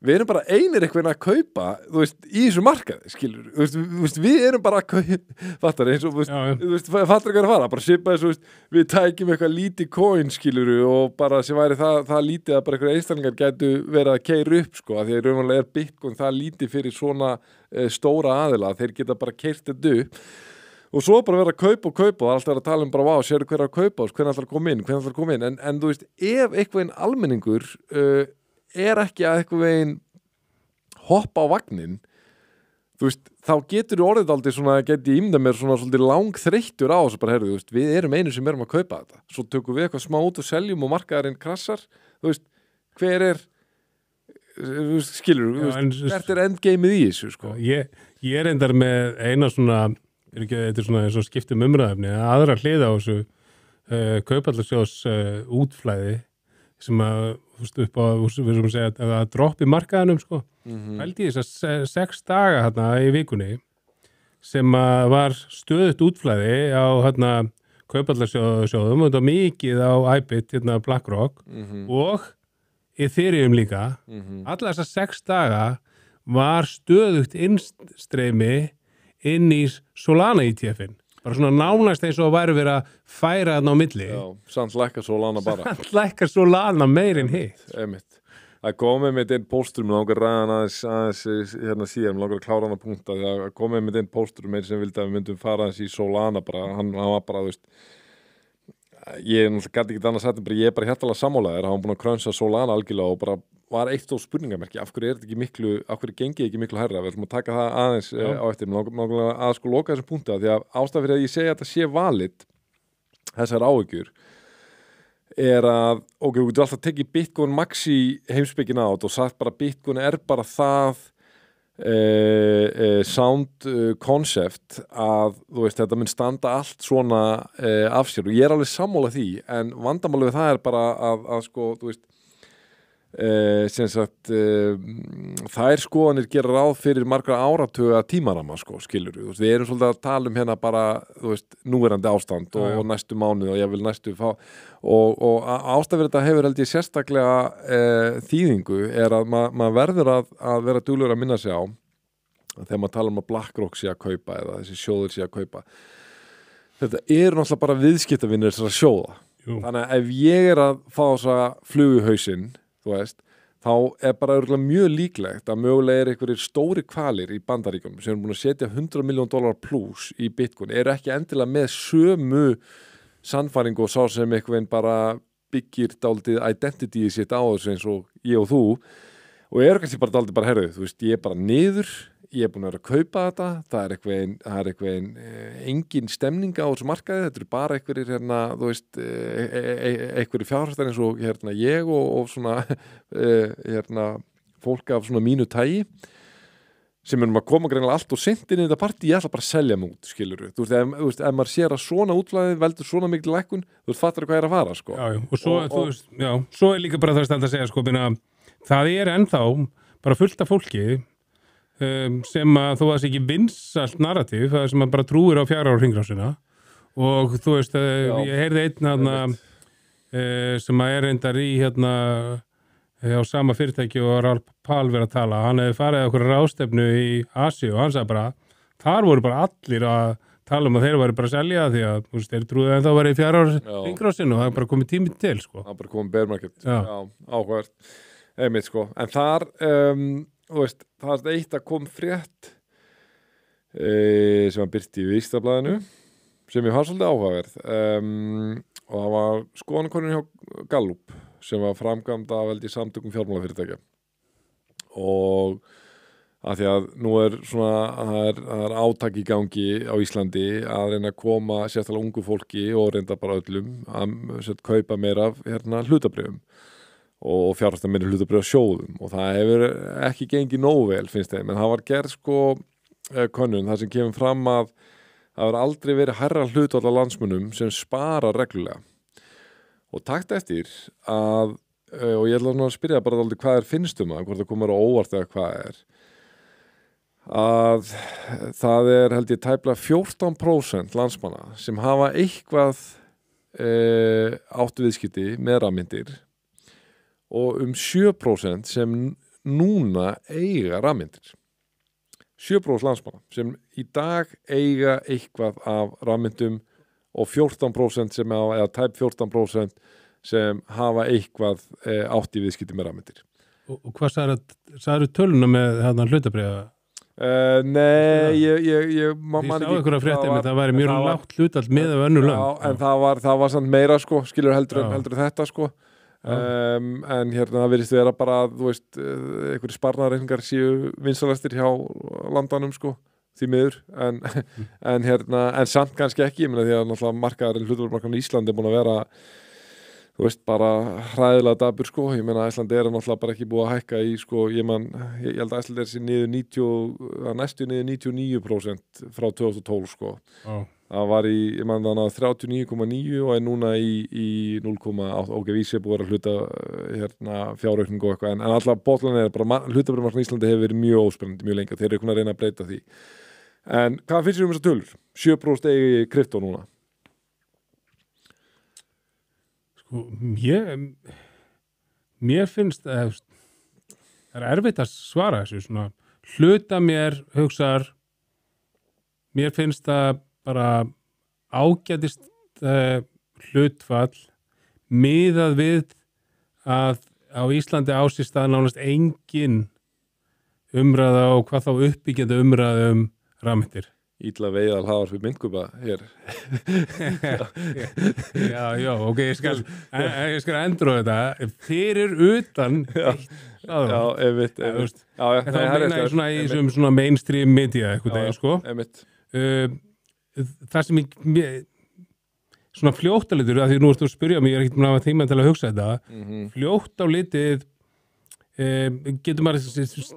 við erum bara einir eitthvað að kaupa, þú veist, í þessu markaði, skilur, þú veist, við erum bara að kaupa, fattar eins og, þú veist, fattar ekki að fara, bara svipa þessu, við tækjum eitthvað lítið coin, skilur, og bara sem væri það lítið að bara eitthvað einstaklingar gætu verið að keyra upp, sko, að því að raunverulega Bitcoin það lítið fyrir svona stóra aðila, þeir geta bara keyrt þetta upp, og svo bara verið að kaupa og það er alltaf verið að tala bara, vá, sérðu hver að kaupa oss, hvernig ætlar að koma inn, en þú veist, ef eitthvað almenningur ekki að eitthvað veginn hoppa á vagnin, þú veist, þá getur orðið aldrei svona, geti ímyndað mér svona svolítið langþreyttur á þessu bara, herðu, þú veist, við erum einu sem erum að kaupa þetta, svo tökum við eitthvað smá út og seljum og markaðarinn krassar, þú veist, hver þú veist, skilur, þú veist, hvert endgameið í þessu, sko? Ég reyndar með eina svona, þetta svona eins og skiptum umræðefni, aðra hlið á þessu kaupallarsjóðs útflæði sem að, þú veist, upp á, við erum að segja að droppi markaðanum, sko. Hældi ég þess að 6 daga hérna í vikunni sem að var stöðut útflæði á hérna kaupallarsjóðum og þetta var mikið á iBit, hérna BlackRock og Ethereum líka. Alla þess að 6 daga var stöðugt innstreymi inn í Solana ETF-in. Bara svona nánast eins og væri verið að færa þarna á milli. Já, samt lækkar Solana bara. Samt lækkar Solana meir en hitt. Einmitt. Það komið með einn póstur, mér langar ræðan aðeins hérna síðan, mér langar að klára hann að punkta, því að komið með einn póstur með sem vildi að við myndum fara aðeins í Solana bara, hann var bara, þú veist, ég gæti ekki annað sagt, ég er bara hjartalega sammálaður, hann var búin að krönsa Solana algjörlega og bara var eitt stór spurningamerki, af hverju gengið ekki miklu hærra, við ætlum að taka það aðeins á eftir, mér langar að sko loka þessum punkta, því að ástæða fyrir að ég segja að þetta sé valid, þessar áhyggjur, að, ok, þú getur alltaf tekið Bitcoin maxi heimspekin át og sagt bara Bitcoin bara það sound concept að, þú veist, þetta mun standa allt svona af sér og ég er alveg sammála því, en vandamálið við það bara að sko, þú veist, sem sagt þær skoðanir gera ráð fyrir margra áratuga tímarama, sko, skilur við erum svolítið að tala hérna bara, þú veist, núverandi ástand og næstu mánuð og ég vil næstu og ástæður þetta hefur held ég sérstaklega þýðingu að maður verður að vera duglegur að minna sig á þegar maður tala að BlackRock sé að kaupa eða þessi sjóður sé að kaupa þetta náttúrulega bara viðskiptavinir þessara sjóða. Þannig að ef ég að fá þessa flugu í hausinn, þú veist, þá bara örugglega mjög líklegt að mögulega einhverjir stóri hvalir í Bandaríkjunum sem eru búin að setja $100 million plus í Bitcoin, eru ekki endilega með sömu sannfæringu og sá sem einhvern bara byggir dálítið identity í sitt á þessu eins og ég og þú og eru kannski bara dálítið bara herðu, þú veist, ég er bara niður, ég er búin að vera að kaupa þetta, það er eitthvað engin stemning á þessu markaði, þetta eru bara einhverjir hérna, þú veist, einhverjir fjárhæstar eins og hérna ég og svona hérna fólk af svona mínu tægi sem erum að koma greinilega allt og sent inn í þetta partí, ég ætla bara að selja mig út, skilur þú veist, ef maður sér að svona útflæði veldur svona mikil lækkun, þú veist, fattar hvað að fara, sko. Já, og svo, þú veist, já, svo líka bara það að segja, sko, það ennþá bara fullt af fólki sem að þó að það sé ekki vinsælt narratív, það sem að bara trúir á 4 ára hringrásina og þú veist, ég heyrði einn sem að reyndar í hérna á sama fyrirtæki og Ralph Pál verið að tala, hann hefði farið okkur ráðstefnu í Asíu og hann sagði bara, þar voru bara allir að tala að þeir væri bara að selja því að, þú veist, þeir trúið en þá var í 4 ára hringrásinu og það er bara komið tími til, sko. Það er bara komið bear market, já áhugavert, einmitt, sko, en þar þú veist, það er eitt að kom frétt sem var birt í Vísindablaðinu sem ég var svolítið áhugaverð og það var skoðanakönnun hjá Gallup sem var framkvæmd af samtökum fjármálafyrirtækja og að því að nú svona það er átak í gangi á Íslandi að reyna að koma sérstaklega ungu fólki og reynda bara öllum að kaupa meira af hérna hlutabréfum og fjárfesta meiri hlutabréf sjóðum og það hefur ekki gengið nógu vel, finnst þeim, en það var gerð sko könnun þar sem kemur fram að það hefur aldrei verið hærra hlutfall af landsmönnum sem spara reglulega og takt eftir að og ég ætla að spyrja bara aldrei hvað finnst það, hvort það komur á óvart eða hvað að það held ég tæplega 14% landsmanna sem hafa eitthvað áttu viðskipti með rafmyntir og 7% sem núna eiga rafmyndir 7% landsmanna sem í dag eiga eitthvað af rafmyndum og 14% sem eða tæp 14% sem hafa eitthvað átt í viðskipti með rafmyndir. Og hvað sagðirðu töluna með hlutabréfa? Nei, ég Ég sá ykkur að frétta með það væri mjög lágt hlutall með af önnur lönd. Já, en það var samt meira sko, skilur heldur þetta sko. En hérna það virðist vera bara að þú veist einhverjir sparnaðarreikningar séu vinsalastir hjá landanum sko því miður en samt kannski ekki ég meina því að náttúrulega markaðarinn hlutafjármarkaðurinn í Íslandi er búin að vera þú veist bara hræðilega dabur sko ég meina Íslandi er náttúrulega bara ekki búið að hækka í sko ég held að Íslandi er sér niður næstu niður 99% frá 2012 sko það var ég man þannig að 39,9 og er núna í 0,8 ok, vísi er búið að hluta fjáraukning og eitthvað en alltaf botlan er bara hlutafjármarkaðurinn í Íslandi hefur verið mjög óspennandi mjög lengi þeir eru einhvern að reyna að breyta því en hvað finnst þér þessar tölur? 7% eigi kryptó núna Sko, mér finnst það er erfitt að svara þessu svona hluta mér hugsar mér finnst það bara ágætist hlutfall miðað við að á Íslandi ásist að nánast engin umræða og hvað þá uppbyggjandi umræða rafmyntir. Ítla veiðal hafar fyrir myndkupa hér. já, ok, ég skal endur á þetta. Fyrir utan Já, einmitt. Það meina ég svona í svona mainstream media eitthvað degir, sko. Einmitt. Það sem ég svona fljótt á litur, af því nú ertu að spyrja mig, ég er ekkert búin að hafa tíma til að hugsa þetta, fljótt á litið getur maður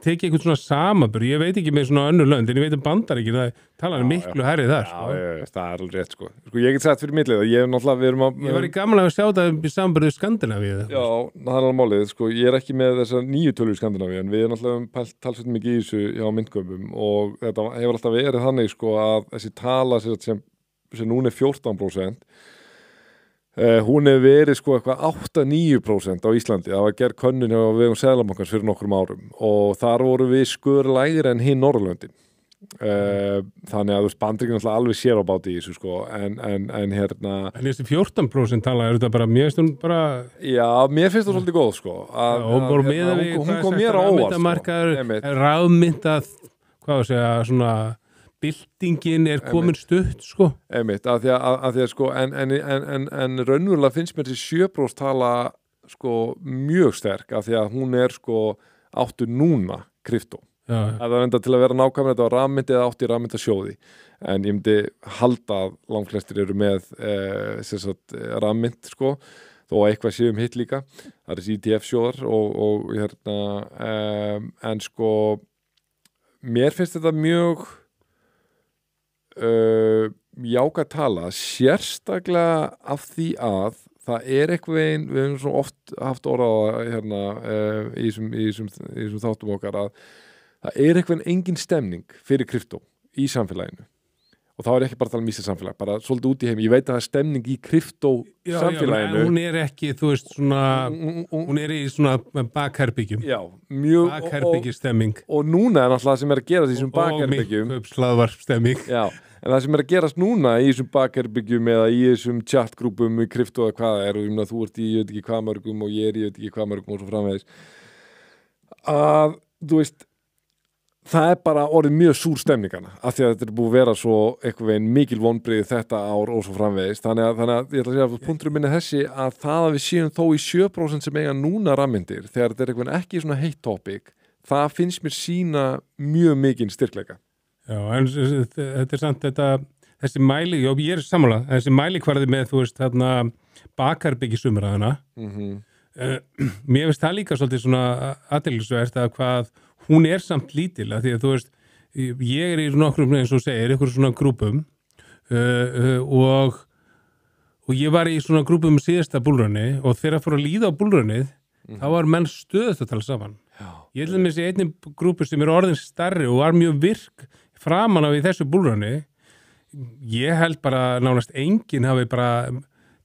tekið eitthvað svona samanburð, ég veit ekki með svona önnur lönd, en ég veit Bandaríkin, það talar miklu hærri þar, sko. Já, það er alveg rétt, sko. Ég get sagt fyrir millið, ég var í gaman að sjá það í samanburðu Skandinavíu. Já, það er alveg málið, sko, ég er ekki með þessa 9 tölur í Skandinavíu, en við erum alltaf talsveit mikið í þessu hjá myndköpum og þetta hefur alltaf verið þannig, sko, að þessi tala sem núna er 14%, hún hefur verið sko eitthvað 8-9% á Íslandi, það var gerð könnun á vegum Seðlabankans fyrir nokkrum árum og þar voru við lægri en hinn Norðurlöndin þannig að Bandaríkin alltaf alveg sér á báti í þessu sko en En þessi 14% tala er þetta bara mér finnst bara Já, mér finnst það svolítið góð sko hún kom mér á óvart sko rafmyndað, hvað að segja, svona byltingin er komin stutt sko einmitt, af því að sko en raunverulega finnst mér þessi 7% tala sko mjög sterk af því að hún er sko áttu núna kryptó það var enda til að vera nákvæmlega þetta var rafmynd eða átti rafmyndasjóði en ég myndi halda að langflestir eru með rafmynd sko þó að eitthvað séum hitt líka það er ETF sjóðar og en sko mér finnst þetta mjög jákvæð tala sérstaklega af því að það er eitthvað við hefum svo oft haft orðað í þessum þáttum okkar að það er eitthvað engin stemning fyrir kryptó í samfélaginu og þá er ekki bara að tala um íslensk samfélag bara svolítið út í heim, ég veit að það er stemning í kryptó samfélaginu. Já, hún er ekki, þú veist, svona hún er í svona bakherbyggjum bakherbyggjastemming og núna er náttúrulega sem er að gera þessum bakherbyggjum og slaðvarpstemming Já, en það sem er að gerast núna í þessum bakherbyggjum eða í þessum chatgrúpum í kryptó eða hvað það er og þú ert í ég veit ekki hvað mörgum og ég veit ekki hvað mörgum og svo framvegis að, þú veist það er bara orðið mjög súr stemningana af því að þetta er búið að vera svo eitthvað veginn mikil vonbrigði þetta ár og svo framvegis þannig að ég ætla að segja að punkturinn minni þessi að það að við séum þó í 7% sem eiga núna rafmyndir þegar þetta er eitthvað ekki svona heitt topic það finnst mér sína mjög mikinn styrkleika. Já, en þetta er samt þessi mæli, já ég er sammála þessi mælikvarði með þú veist þarna bakarbyggisumræðuna mér finnst það líka svolítið svona athyglisvert að hvað hún er samt lítil að því að þú veist ég er í nokkrum eins og segir ykkur svona grúpum og ég var í svona grúpum síðasta búlrunni og þegar fór að líða á búlrunnið þá var menn stöðugt að tala saman ég ætla með þessi einni grúpu sem er orðin stærri og var mjög virk framan af í þessu búlrunni ég held bara nánast enginn hafi bara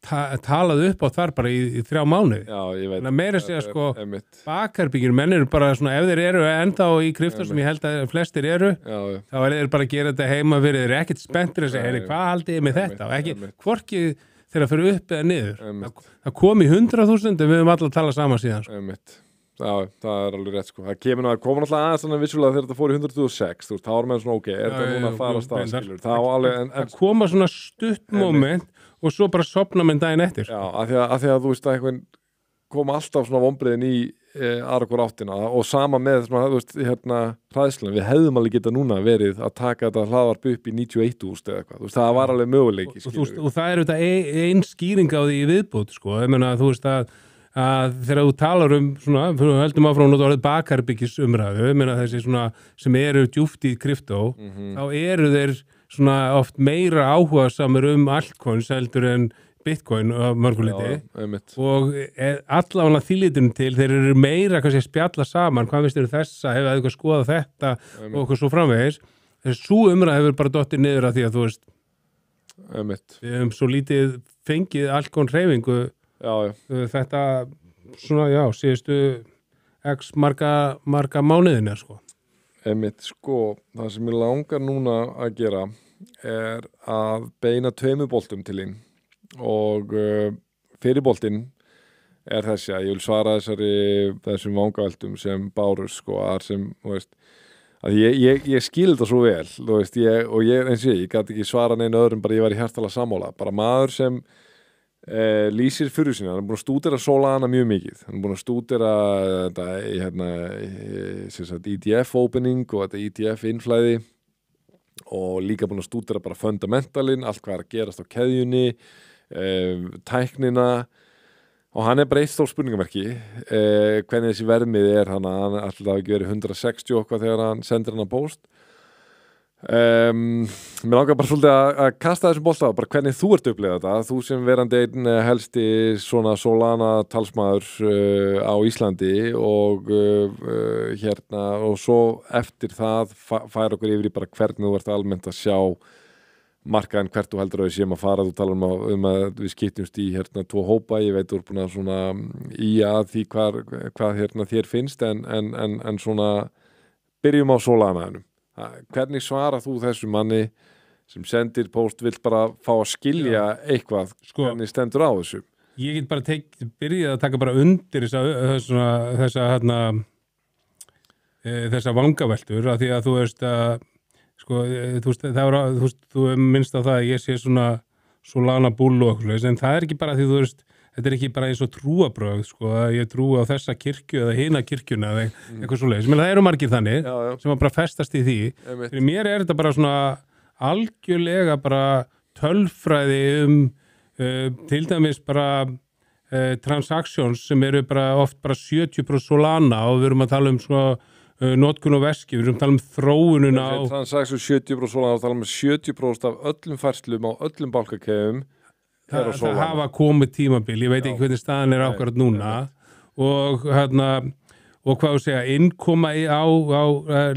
talað upp á þar bara í 3 mánuði. Já, ég veit. Þannig að meira segja sko, Einmitt. bakherbyggir menn eru bara svona, ef þeir eru ennþá í krypto sem ég held að flestir eru, þá þeir bara að gera þetta heima fyrir, þeir eru ekkert spenntir að segja, heyri, hvað haldið ég með þetta? Og ekki, hvorki þeir að fyrir upp eða niður. Það kom í 100.000 en við höfum alltaf að tala saman síðan. Sko. Já, það er alveg rétt sko. Það komur alltaf aðeins þannig vissulega þegar þetta fór í 106, þú veist, þá er með svona ok, er þetta núna að fara að stað, skilur? Það koma svona stutt moment og svo bara sopna með daginn eftir. Já, af því að þú veist að einhvern koma alltaf svona vonbrigðin í aðra hver áttina og sama með svona, þú veist, hræðslan, við hefðum alveg geta núna verið að taka þetta hlaðvarp upp í 91.000 eða eitthvað, þú veist, það var alveg möguleiki, og það er þetta ein skýring á því í viðbót, sko, ég meina, þú veist að þegar þú talar svona, við höldum áfram að nota bakherbyggis umræðu, ég meina þessi svona sem eru djúpt í krypto, þá eru þeir svona oft meira áhugasamur altcoins heldur en Bitcoin á mörguleiti og allavega þýlitunum til, þeir eru meira kannski að spjalla saman, hvað finnst þér þessa, hefur eitthvað skoðað þetta og okkur svo framvegis, þessi svo umræða hefur bara dottið niður að því að þú veist, við hefum svo lítið fengið altcoin hreyfingu. Já. Þetta svona, já, síðustu x marga mánuðina, sko. Einmitt, sko, það sem ég langar núna að gera er að beina 2 boltum til þín og fyrirboltinn er þessi að ég vil svara þessum vangaveltum sem bárust, sko, sem, þú veist, að ég skil þetta svo vel, þú veist, og ég eins og ég gæti ekki svara neina öðrum, bara ég var í hjartalega sammála, bara maður sem lýsir fyrir sinna, hann er búin að stúdera Solana mjög mikið, hann er búin að stúdera þetta ETF opening og þetta ETF innflæði og líka búin að stúdera bara fundamentalin, allt hvað er að gerast á keðjunni, tæknina og hann er bara eitt stór spurningamerki hvernig þessi verðmið er hann alltaf ekki verið 160 okkar þegar hann sendir hann að post. Mér langar bara svolítið að kasta þessum bolta bara hvernig þú ert upplegað þetta, þú sem verandi einn helsti svona Solana talsmaður á Íslandi og og svo eftir það fær okkur yfir í bara hvernig þú ert almennt að sjá markaðin hvert þú heldur að við séum að fara, þú talar að við skiptumst í 2 hópa, ég veit þú ert búin að svona í að því hvað þér finnst en svona byrjum á Solanaðinum. Hvernig svarar þú þessu manni sem sendir post, vill bara fá að skilja eitthvað, sko, hvernig stendur á þessu? Ég get bara byrjað að taka bara undir þessa vangaveltur að því að þú veist að sko, þú minnst á það að ég sé svona Solana bull og okkur, en það er ekki bara því þú veist, þetta er ekki bara eins og trúabrögð, sko, að ég trúi á þessa kirkju eða hina kirkjuna eða eitthvað svoleiðis. Menn það eru margir þannig sem að bara festast í því. Fyrir mér er þetta bara svona algjörlega bara tölfræði til dæmis bara transactions sem eru bara oft bara 70% Solana og við erum að tala sko notkun og veski, við erum að tala þróununa á... Transactions 70% Solana og tala 70% af öllum færslum á öllum bálkakeðum. Það hafa komið tímabil, ég veit ekki hvernig staðan er ákvarðat núna og hvað þú segja, innkoma á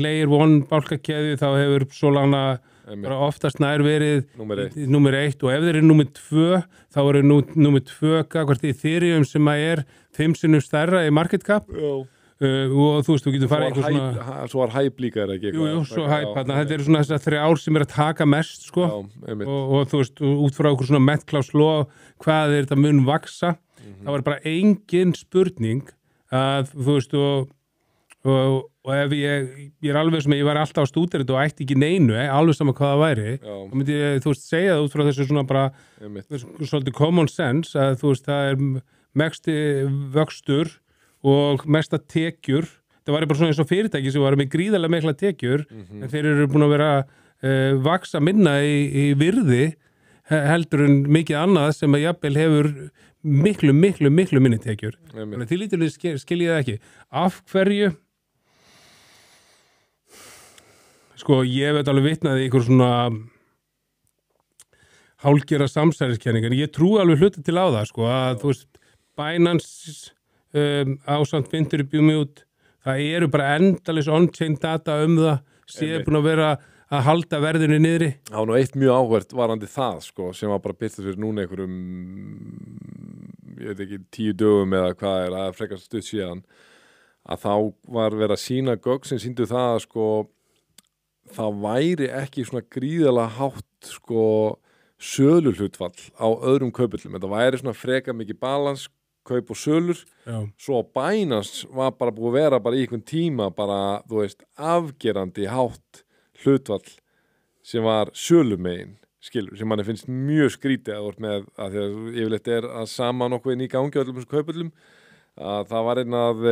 layer 1 bálkakeðju þá hefur Solana bara oftast nær verið númer 1 og ef þeir eru númer 2 þá eru númer 2 hvert í Ethereum sem að er 5 sinnum stærra í market cap og þú veist, þú getur farið eitthvað svona... Svo var hæp líka, er ekki eitthvað? Jú, svo hæp, þetta eru svona þessar 3 ár sem er að taka mest, sko, og þú veist, út frá okkur svona metklássló, hvað er þetta mun vaksa, það var bara engin spurning að, þú veist, og ef ég er alveg sem ég var alltaf á stúdera og ætti ekki neinu, alveg saman hvað það væri, þá myndi ég, þú veist, segja það út frá þessu svona bara, svolítið common sense, að þú veist, það er mesti vöxtur og mesta tekjur, það var bara svona eins og fyrirtæki sem var með gríðarlega mikla tekjur en þeir eru búin að vera vaksa minna í virði heldur en mikið annað sem að jafnvel hefur miklu minni tekjur. Þannig að til lítilega skil ég það ekki. Af hverju? Sko, ég veit alveg vitnaði ykkur svona hálfgera samsæriskenningar. Ég trúi alveg hluti til á það, sko, að þú veist, Binance ásamt Vindur Bjúmjút, það eru bara endalis on-chain data það, séu búin að vera að halda verðinu niðri. Það var nú eitt mjög áhvert varandi það, sko, sem var bara byrtast fyrir núna einhverjum, ég veit ekki, 10 dögum eða hvað að frekast stutt síðan, að þá var verið að sýna gögn sem sýndu það að, sko, það væri ekki svona gríðalega hátt, sko, söluhlutfall á öðrum kaupullum. Þetta væri svona freka mikið balans, kaup og sölur. Já. Svo Binance var bara búið að vera bara í einhvern tíma bara, þú veist, afgerandi hátt hlutfall sem var sölumegin, skilur, sem manni finnst mjög skrítið að voru með að því að yfirleitt að sama nokkuð inn í gangi á öllum kaupullum, að það var einn að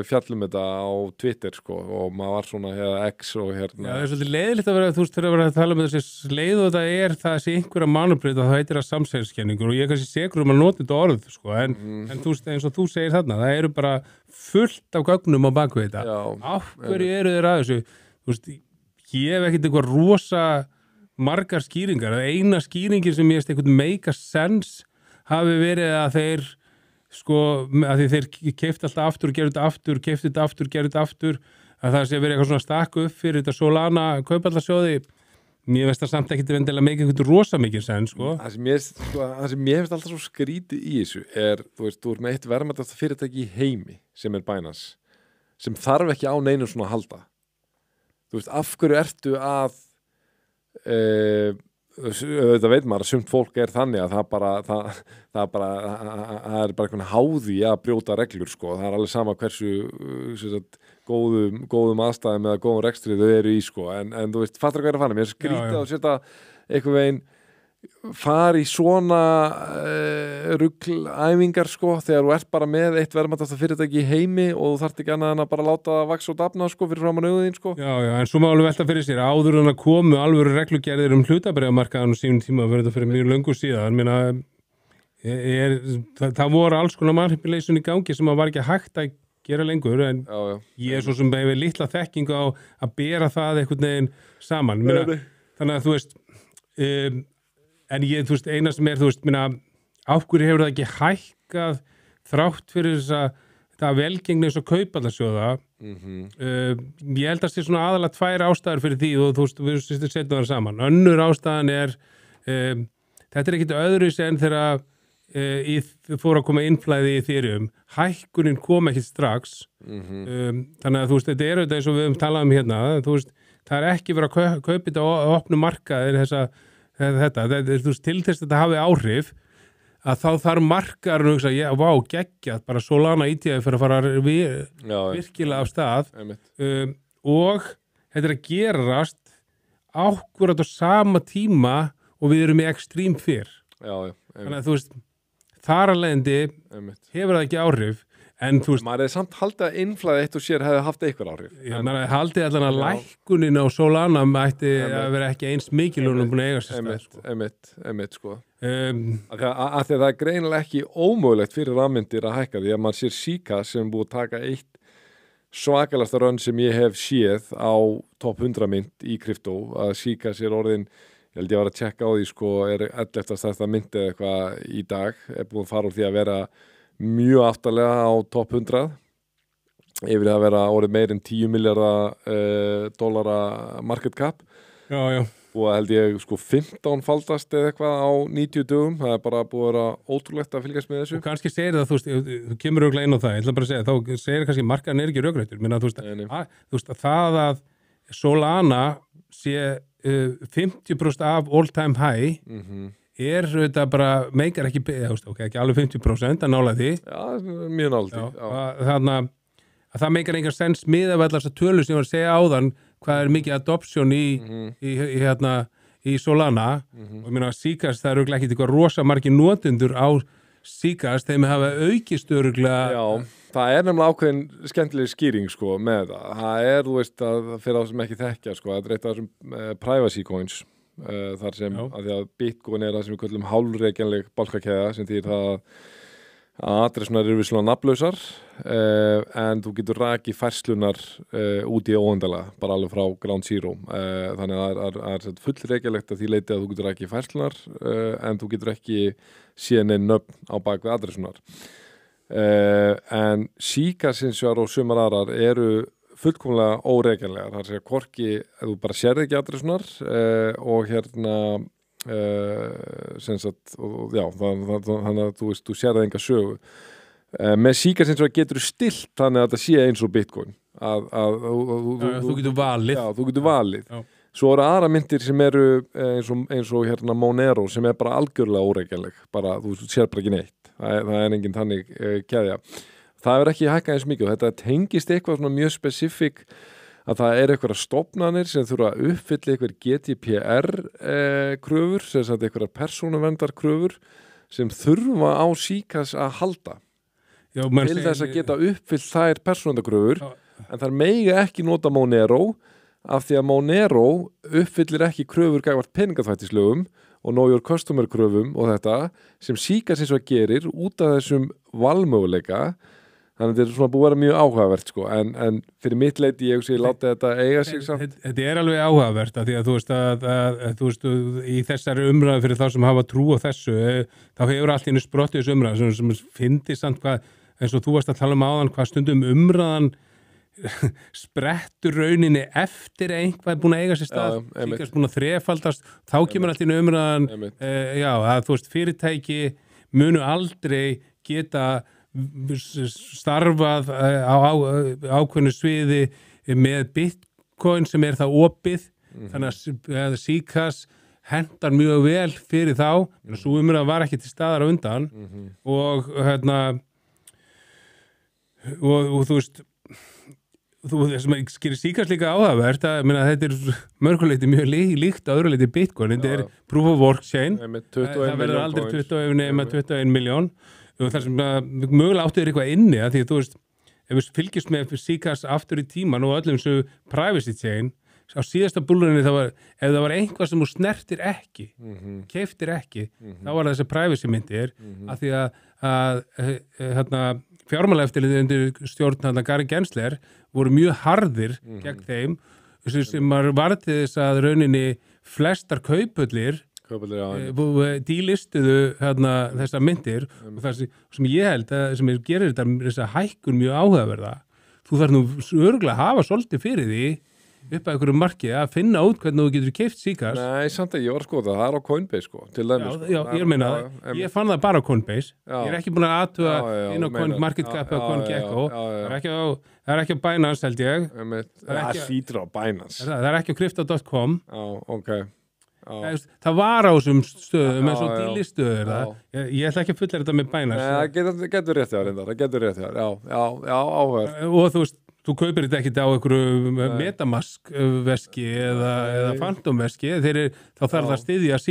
fjallum þetta á Twitter, sko, og maður var svona X og hérna. Já, það svolítið leiðilegt að vera, þú veist, þegar að vera að tala með þessi leið og það sé einhverja manubreið og það heitir að samsæðiskenningur og ég kannski segur að nota þetta orð, sko, en þú veist, eins og þú segir þarna, það eru bara fullt af gögnum á baku þetta. Já, af hverju eru þeir að þessu? Þú veist, ég hef ekkert eitthvað rosa margar skýringar. Eina skýringin sem ég veist eitthvað make a sense hafi verið að þeir sko, að því þeir keyptu alltaf aftur, gerðu þetta aftur, keyptu þetta aftur, gerðu þetta aftur, að það sé verið eitthvað svona stakku upp fyrir þetta Solana kaupallasjóði. Mér veist það samt ekkert vendilega mikið eitthvað rosa mikið sen, sko. Það sem ég finnst alltaf svo skrítið í þessu þú veist, þú ert með eitt verðmætasta fyrirtæki í heimi sem Binance, sem þarf ekki á neinu svona að halda. Þú veist, af hverju ertu að þetta veit maður að sumt fólk þannig að það er bara eitthvað háði að brjóta reglur, sko. Það er alveg sama hversu góðum aðstæðum eða góðum rekstri þau eru í, sko. En þú veist, fattar hvað að fara. Mér er skrítið að setja einhvern veginn fara í svona rugglæfingar, sko, þegar þú ert bara með eitt verðmætasta fyrirtæki í heimi og þú þarft ekki annað en að bara láta það vaxa og dafna, sko, fyrir framan augun, sko. Já, en svo má alveg velta fyrir sér áður en að komu alvöru reglugerðir hlutabréfamarkaðan og sínum tíma fyrir þetta fyrir mjög löngu síðan. Það voru alls konar manipulation í gangi sem var ekki hægt að gera lengur, en ég svo sem hefur litla þekkingu á að bera það einhvern veginn saman. Þannig að þú veist en ég, þú veist, eina sem þú veist, af hverju hefur það ekki hækkað þrátt fyrir þetta velgengni eins og kaupallasjóða. Ég held að sé svona aðalega 2 ástæður fyrir því og þú veist, við setjum það saman. Önnur ástæðan þetta ekkit öðru en þegar fór að koma innflæði í Ethereum. Hækkunin kom ekki strax. Þannig að þú veist, þetta þetta eins og við talað hérna, þú veist, það ekki verið að kaupa þetta á opnu markaðir þetta, þú veist, til þess að þetta hafi áhrif að þá þarf markaðurinn að hugsa, vá, geggjað, bara Solana ETF fyrir að fara virkilega af stað og þetta að gerast ákvörðat á sama tíma og við erum í extreme fear. Þannig að þú veist, þar að leiðandi hefur það ekki áhrif. En þú veist, maður samt haldið að innflæði eitt og sér hefði haft eitthvað áhrif. Maður haldið allan að lækkunin á Solana ætti að vera ekki eins mikil og búin að eiga sér stað, sko. Einmitt, sko. Af því að það greinilega ekki ómögulegt fyrir rafmyndir að hækka því að maður sér Sika sem búið að taka eitt svakalasta rönn sem ég hef séð á top 100 mynd í kryptó, að Sika sér orðin, ég held ég var að tjekka á því, sko, 11. stærsta mynd eða eitthvað í dag, búið að fara úr því að vera mjög aftarlega á top 100 yfir að vera orðið meir en 10 miljardar dollara market cap og held ég, sko, 15 faldast eða eitthvað á 90 dögum. Það bara búið að vera ótrúlegt að fylgjast með þessu. Og kannski segir það, þú veist, þú kemur örugglega inn á það, ég ætla bara að segja, þá segir kannski markaðan ekki rökrættur. Þú veist, það að Solana sé 50% af all time high þetta bara meikar ekki, ekki alveg 50% að nála því. Já, mjög nála því. Þannig að það meikar engar sens miðað við allar þessar tölu sem ég var að segja áðan hvað mikið adoption í Solana og ég meina að Zcash, það örugglega ekki eitthvað rosa margir notendur á Zcash, þeim hafa aukist örugglega. Já, það nefnilega ákveðin skemmtileg skýring, sko, með það. Það þú veist, að fyrir þá sem ekki þekkja, sko, það eitt af þessum privacy coins. Þar sem að því að Bitcoin það sem við köllum hálfreikjanleg bálkakeða sem þýðir það að adressunar eru svona nafnlausar en þú getur rakið færslunar út í óendanlega, bara alveg frá ground zero. Þannig að það er fullreikjanlegt að því leiti að þú getur rakið færslunar en þú getur ekki séð neinn nöfn á bak við adressunar. En Zcash hins vegar og sumar aðrar eru fullkomlega óreikjanlegar, það er hvorki, þú bara sérði ekki adressunar og sem sagt, og, já, þannig að þú sérði enga sögu. Með Seekers eins og getur stilt þannig að það sé eins og Bitcoin. Þú getur valið. Já, þú getur valið. Já. Svo eru aðra myndir sem eru eins og Monero sem bara algjörlega óreikjanleg, bara, þú sér bara ekki neitt. Það er engin þannig keðja. Það er ekki hækkað eins mikið og þetta tengist eitthvað svona mjög spesifik að það er eitthvað stofnanir sem þurfa að uppfylla eitthvað GDPR kröfur, sem sagt eitthvað persónuverndar kröfur sem þurfa á Seekers að halda. Já, til þess að geta uppfyllt þær persónundakröfur en þær mega ekki nota Monero af því að Monero uppfyllir ekki kröfur gævart peningaþvættislögum og know your customer kröfum og þetta sem Seekers eins og gerir út af þessum valmöguleika. Þannig að þetta er svona búið að vera mjög áhugavert sko. En fyrir mitt leiti ég láti þetta eiga sig samt. Þetta er alveg áhugavert því að þú veist í þessari umræðu fyrir þá sem hafa trú á þessu þá hefur allt í einu sprottið þessu umræðu sem fyndi samt hvað eins og þú varst að tala áðan hvað stundum umræðan sprettur rauninni eftir að einhvað er búin að eiga sér stað Seekers búin að þrefaldast þá kemur allt í einu umræðan að þú veist fyrirtæki munu aldrei geta starfað á ákveðnu sviði með Bitcoin sem er það opið þannig að Seekers hentar mjög vel fyrir þá svo umræða var ekki til staðar á undan og og þú veist það sem gerir Seekers líka áhugavert að þetta er mörguleiti mjög líkt á öðruleiti Bitcoin þetta er proof of work chain það verður aldrei 21 miljón og það sem mögulega áttu eitthvað inni að því að þú veist ef við fylgjast með Seekers aftur í tíman og öllum sem privacy chain á síðasta búlunni ef það var einhvað sem þú snertir ekki keyptir ekki þá var það þessi privacy myndir að því að fjármálaeftirlitið undir stjórn Gary Gensler voru mjög harðir gegn þeim sem var til þess að rauninni flestar kaupullir dílistuðu þessar myndir og það sem ég held sem gerir þessa hækkun mjög áhugaverða þú þarf nú örugglega að hafa svolítið fyrir því upp að einhverju marki að finna út hvernig þú getur keypt Seekers. Nei, samt að ég var að skoða það er á Coinbase sko, til dæmis. Já, ég meina það. Ég fann það bara á Coinbase. Ég er ekki búin að athuga inn á CoinMarketCap eða CoinGecko. Það er ekki á Binance held ég. Það hlýtur á Binance. Það er ekki á Crypto.com. Já, ok. Það var á þessum stöðum eins og dílistöður ég ætla ekki að fullera þetta með Binance. Það getur rétt hjá reyndar. Það getur rétt hjá. Já, áhugavert. Og þú veist þú kaupir þetta ekkert á einhverju Metamask veski eða Phantom veski þá þarf það að styðja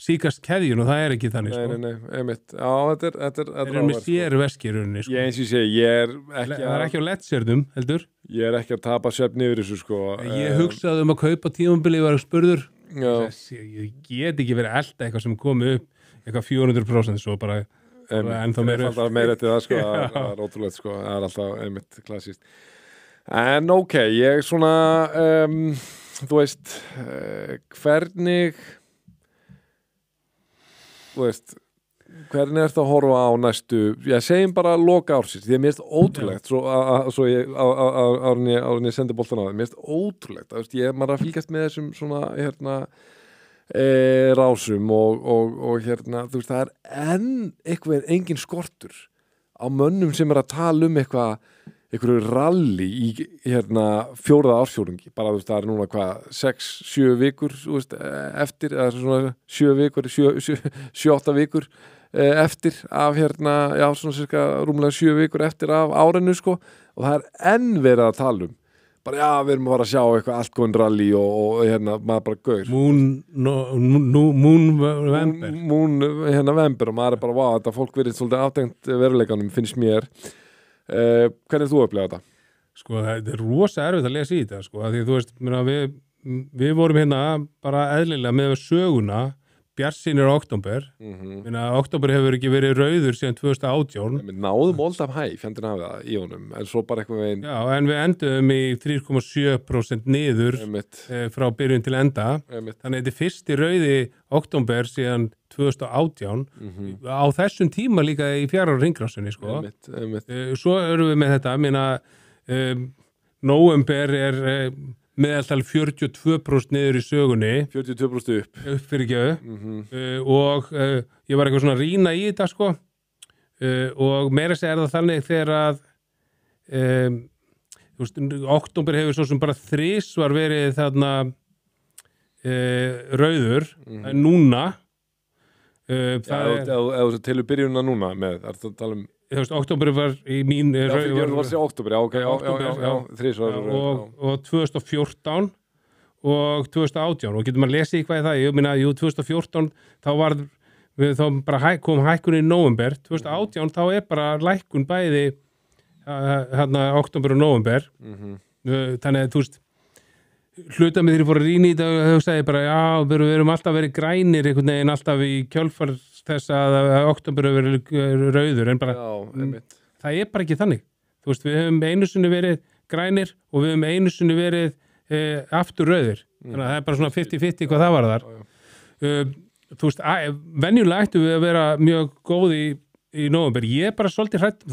Seekers keðjun og það er ekki þannig sko. Nei, einmitt. Já, þetta er með sér veski í rauninni sko. Ég eins og segi, ég er ekki það er ekki á Ledgerðum, heldur Ég er ekki að tapa svefn yfir þessu sko. Ég hugsaði að kaupa tímabili og var spurður ég get ekki verið að elda eitthvað sem komi upp eitthvað 400% svo bara ennþá meira eftir það sko. Það er ótrúlegt sko. Það er alltaf einmitt klassískt En ok, ég svona, þú veist, hvernig er það að horfa á næstu, ég segjum bara loka ársins, því að mér finnst ótrúlegt, svo ég sendi boltan á það, mér finnst ótrúlegt, maður er að fylgjast með þessum svona, rásum og þú veist, það er engin skortur á mönnum sem er að tala einhverju rally í fjórða ársfjórðungi bara þú veist það er núna 6-7 vikur veist, eftir eða svona 7 vikur 7-8 vikur eftir af já svona cirka rúmlega 7 vikur eftir af árinu sko og það er enn verið að tala bara já við erum að fara að sjá eitthvað altcoin rally og maður bara gaur Moon Vember og maður er bara þetta fólk verið svolítið aftengt veruleikanum finnst mér hvernig þú upplega þetta? Sko það er rosa erfitt að lesa í þetta sko, því þú veist, við vorum bara eðlilega með söguna bjartsýnir á október október hefur ekki verið rauður síðan 2018 Við náðum oldaf fjandinn hafi það í honum en svo bara eitthvað veginn Já, en við endum í 3,7% niður frá byrjun til enda þannig að þetta er fyrsti rauði október síðan 2018 á þessum tíma líka í 4 ára hringrásinni sko. Svo erum við með þetta nóvember meðaltal 42% niður í sögunni 42% upp uppfyrirgjöfu og ég var eitthvað svona að rýna í þetta sko og meira að segja það þannig þegar að þú veist, október hefur svo sem bara þrisvar verið þarna rauður en núna ef þú telur byrjunna núna með, er það að tala þú veist, október var í mín október, þrisvar og 2014 og 2018 og getur maður lesið hvað það ég meina, 2014 þá bara kom hækkun í nóvember 2018 þá bara lækkun bæði október og nóvember þannig að þú veist hluta með því að fóra að rýna í þetta og hugsaði bara, já, við erum alltaf verið grænir einhvern veginn alltaf í kjölfar þess að október verið rauður en bara, það bara ekki þannig þú veist, við höfum einu sinni verið grænir og við höfum einu sinni verið aftur rauður, þannig að það bara svona 50-50 hvað það var þar þú veist, venjulega ættu við að vera mjög góð í nóvember ég bara svolítið hrætt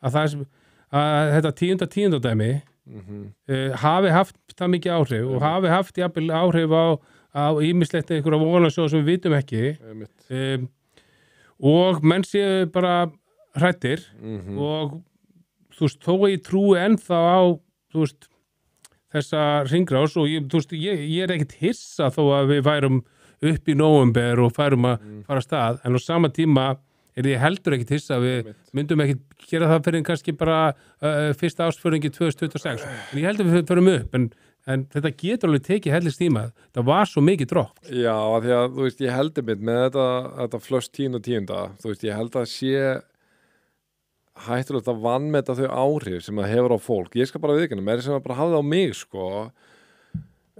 að þetta 10. dæmi hafi haft það mikið áhrif og hafi haft jafnvel áhrif á ýmislegt einhverja vonarsjóð sem við vitum ekki og menn séu bara hrættir og þú veist, þó að ég trúi ennþá á þú veist, þessa hringrás og ég ekkert hissa þó að við værum upp í nóvember og færum að fara af stað en á sama tíma ég heldur ekkert hissa við myndum ekkert gera það fyrir kannski bara fyrsta ársföringi 2026 en ég heldur við förum upp en þetta getur alveg tekið hellistíma það var svo mikið dropp Já, því að þú veist, ég heldur mynd með þetta flöst 10. Þú veist, ég held að sé hættulegt að vanmeta þau áhrif sem það hefur á fólk ég skal bara viðurkenna, meira sem að bara hafa það á mig sko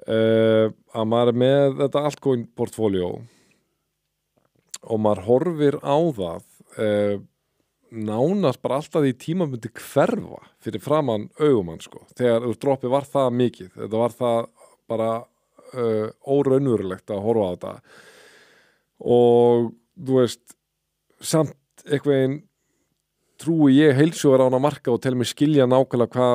að maður með þetta altcoin portfóljó og maður horfir á það nánast bara alltaf í tímabundi hverfa fyrir framan augumann sko þegar droppið var það mikið þetta var það bara óraunverulegt að horfa á þetta og þú veist samt einhvern trúi ég heilsugar á hana marka og tel mig skilja nákvæmlega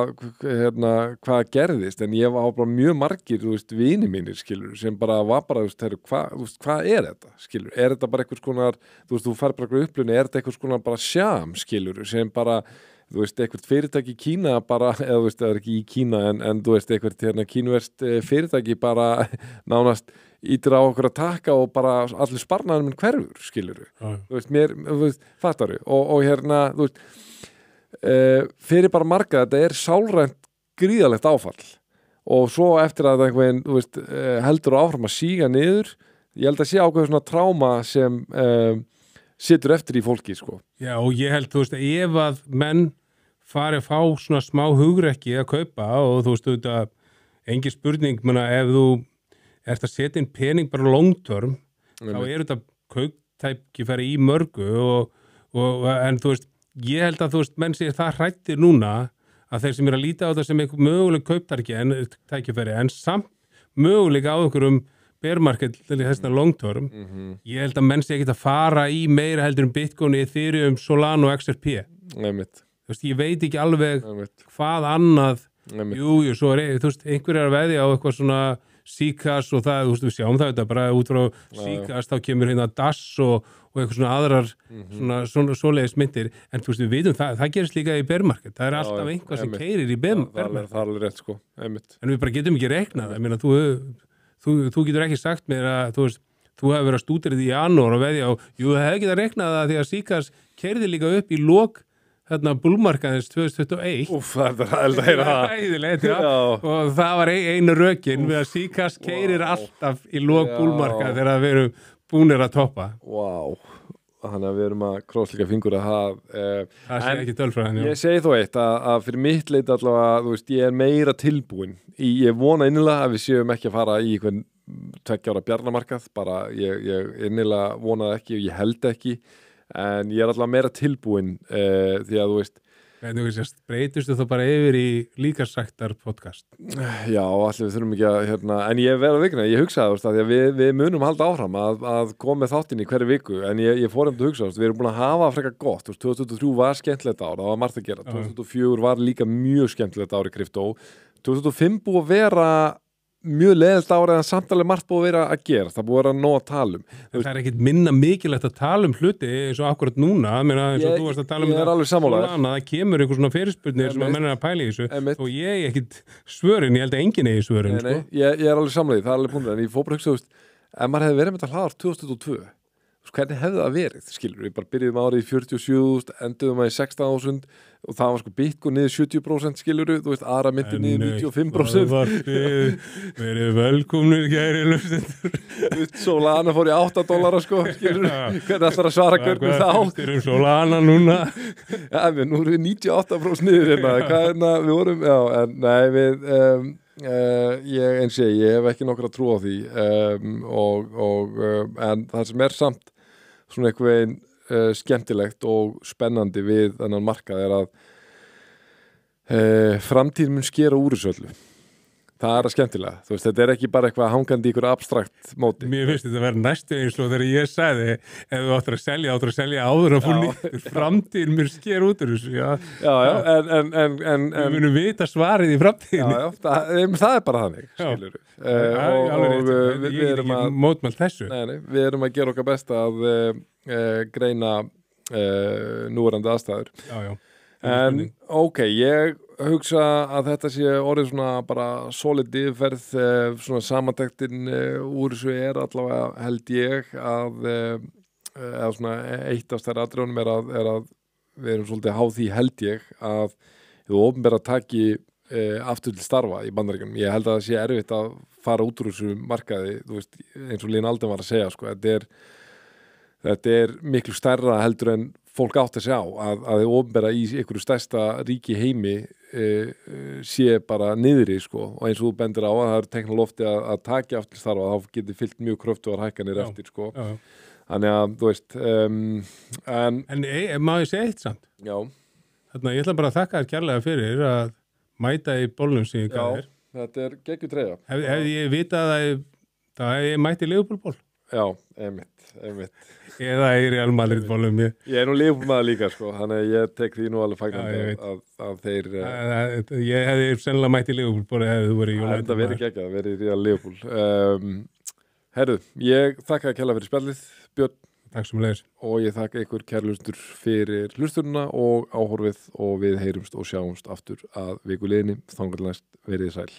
hvað gerðist en ég var bara mjög margir vini mínir skilur sem bara var bara hvað er þetta skilur þetta bara einhvers konar þú fær bara upplifni þetta einhvers konar bara sjam skilur sem bara eitthvað fyrirtæki í Kína bara eða það er ekki í Kína en eitthvað kínverst fyrirtæki bara nánast ítir á okkur að taka og bara allir sparnaður minn hverfur, skilur fattaru og fyrir bara marga þetta sálrænt gríðalegt áfall og svo eftir að einhvern heldur áfram að síga niður ég held að sé ákveður svona tráma sem situr eftir í fólki sko. Já og ég held ef að menn fari að fá svona smá hugrekki að kaupa og þetta engin spurning ef þú ert að setja inn pening bara long term þá þetta kauptækifæri í mörgu en ég held að menn sé það hrættir núna að þeir sem að líta á þetta sem eitthvað möguleg kauptækifæri en samt möguleg á einhverjum bear market þessna long term ég held að menn sé ekki að fara í meira heldur Bitcoin, Ethereum, Solana og XRP ég veit ekki alveg hvað annað jú, svo einhver að veðja á eitthvað svona Síkas og það, við sjáum það þetta bara út frá Síkas, þá kemur hérna DAS og eitthvað svona aðrar svoleiðis myndir, en við vitum það gerist líka í bear market, það alltaf einhvað sem keyrir í bear market. Það alveg rétt sko, einmitt. En við bara getum ekki reiknað, ég meina þú getur ekki sagt mér að þú hefur verið að stúdera því í janúar og veðja og þú hefði getað reiknað það því að Síkas keyrði líka upp í lok búlmarkaðins 2021 það er hæðilegt og það var einu rökin við að Síkas keyrir alltaf í lok búlmarkað þegar við erum búnir að toppa þannig að við erum að krosslíka fingur að það sé ekki tölfræðin ég segi þó eitt að fyrir mitt leit allavega ég meira tilbúin ég vona innilega að við séum ekki að fara í einhvern 2 ára bjarnamarkað bara ég innilega vonaði ekki og ég held ekki en ég allavega meira tilbúin því að En þú veist, breytistu þá bara yfir í líkarsæktar podcast. Já, allir við þurfum ekki að en ég verð að vikna, ég hugsaði þú veist, að við munum halda áfram að koma með þáttinn í hverju viku, en ég fór að hugsa, við erum búin að hafa frekar gott, 2023 var skemmtilegt ár, það var margt að gera, 2004 var líka mjög skemmtilegt ár í kryptó, 2005 búið að vera mjög leiðilt ár en samt alveg margt búið að vera að gera, það búið að vera nóg að tala Það er ekkit minna mikilvægt að tala hluti eins og akkurat núna, eins og þú varst að tala ég er alveg sammálaður. Það kemur einhver svona fyrirspurnir sem að menn er að pæla í þessu og ég ekkit svörin, ég held að enginn eigi svörin. Nei, ég er alveg sammálaður, það er alveg punktur, en ég fór bara að hugsa, ef maður hefði verið með þetta hlaðar 2022, hvernig hefði það verið, skilur við bara byrjuðum árið í 47.000, enduðum að í 16.000 og það var Bitcoin niður 70%, skilur við, þú veist, aðra myndir niður 95%. Verið velkomnir, kæri hlustendur. Þú veist, Solana fór í $8, sko, skilur við, hvernig ætlar að svara hvernig þá? Hvað er Solana núna? Já, nú erum við 98% niður við vorum, já, en nei, ég hef ekki nokkra trú á því en það sem er samt svona eitthvað veginn skemmtilegt og spennandi við þennan markað er að framtíðin mun skera úr þessu öllu. Það er að skemmtilega, þú veist, þetta er ekki bara eitthvað hangandi í ykkur abstrakt móti. Mér finnst þetta að vera næstu eins og þegar ég sagði ef þú áttur að selja áður að fór nýttur, framtíðin mér sker út úr þessu. En við munum vita svarið í framtíðinni. Það er bara þannig, skilur við. Ég er ekki mótmælt þessu. Nei, við erum að gera okkar best að greina núverandi aðstæður. Já. En ég hugsa að þetta sé orðið svona bara solid yfirferð, svona samantektin úr þessu er allavega held ég að eða svona eitt af stærri atriðunum er að við erum svolítið háð því held ég að þú opinbera taki aftur til starfa í Bandaríkjunum. Ég held að það sé erfitt að fara út úr þessu markaði, þú veist, eins og Lín Alden var að segja, sko, þetta er miklu stærra heldur en fólk átt að sjá að þið opinbera í einhverju stærsta ríki heimi sé bara niðri, sko, og eins og þú bendir á að það er teknolófti að taka aftur starfa, þá getur fyllt mjög kröftugar hækkanir eftir, sko. Já. Þannig að, þú veist, En má ég segja eitt samt? Já. Þannig að ég ætla bara að þakka þér kærlega fyrir að mæta í bollum sem ég gaf þér. Já, þetta er geggjur treyja. Hefði ég vitað að það ég mæti Liverpool-ból? Já, einmitt. Eða í Real Madrid-bólum. Ég er nú Liverpool-maður líka, sko, þannig að ég tek því nú alveg fagnandi að þeir... Ég hefði sennilega mæti Liverpool-ból hefði þú verið United. Það verið geggjað, verið Real Liverpool. Herru, ég þakka kærlega fyrir spjallið, Björn. Takk sem leiðis. Og ég þakka ykkur kærlustur fyrir hlusturina og áhorfið og við heyrumst og sjáumst aftur að vikuliðinni. Þangað næst verið sæl.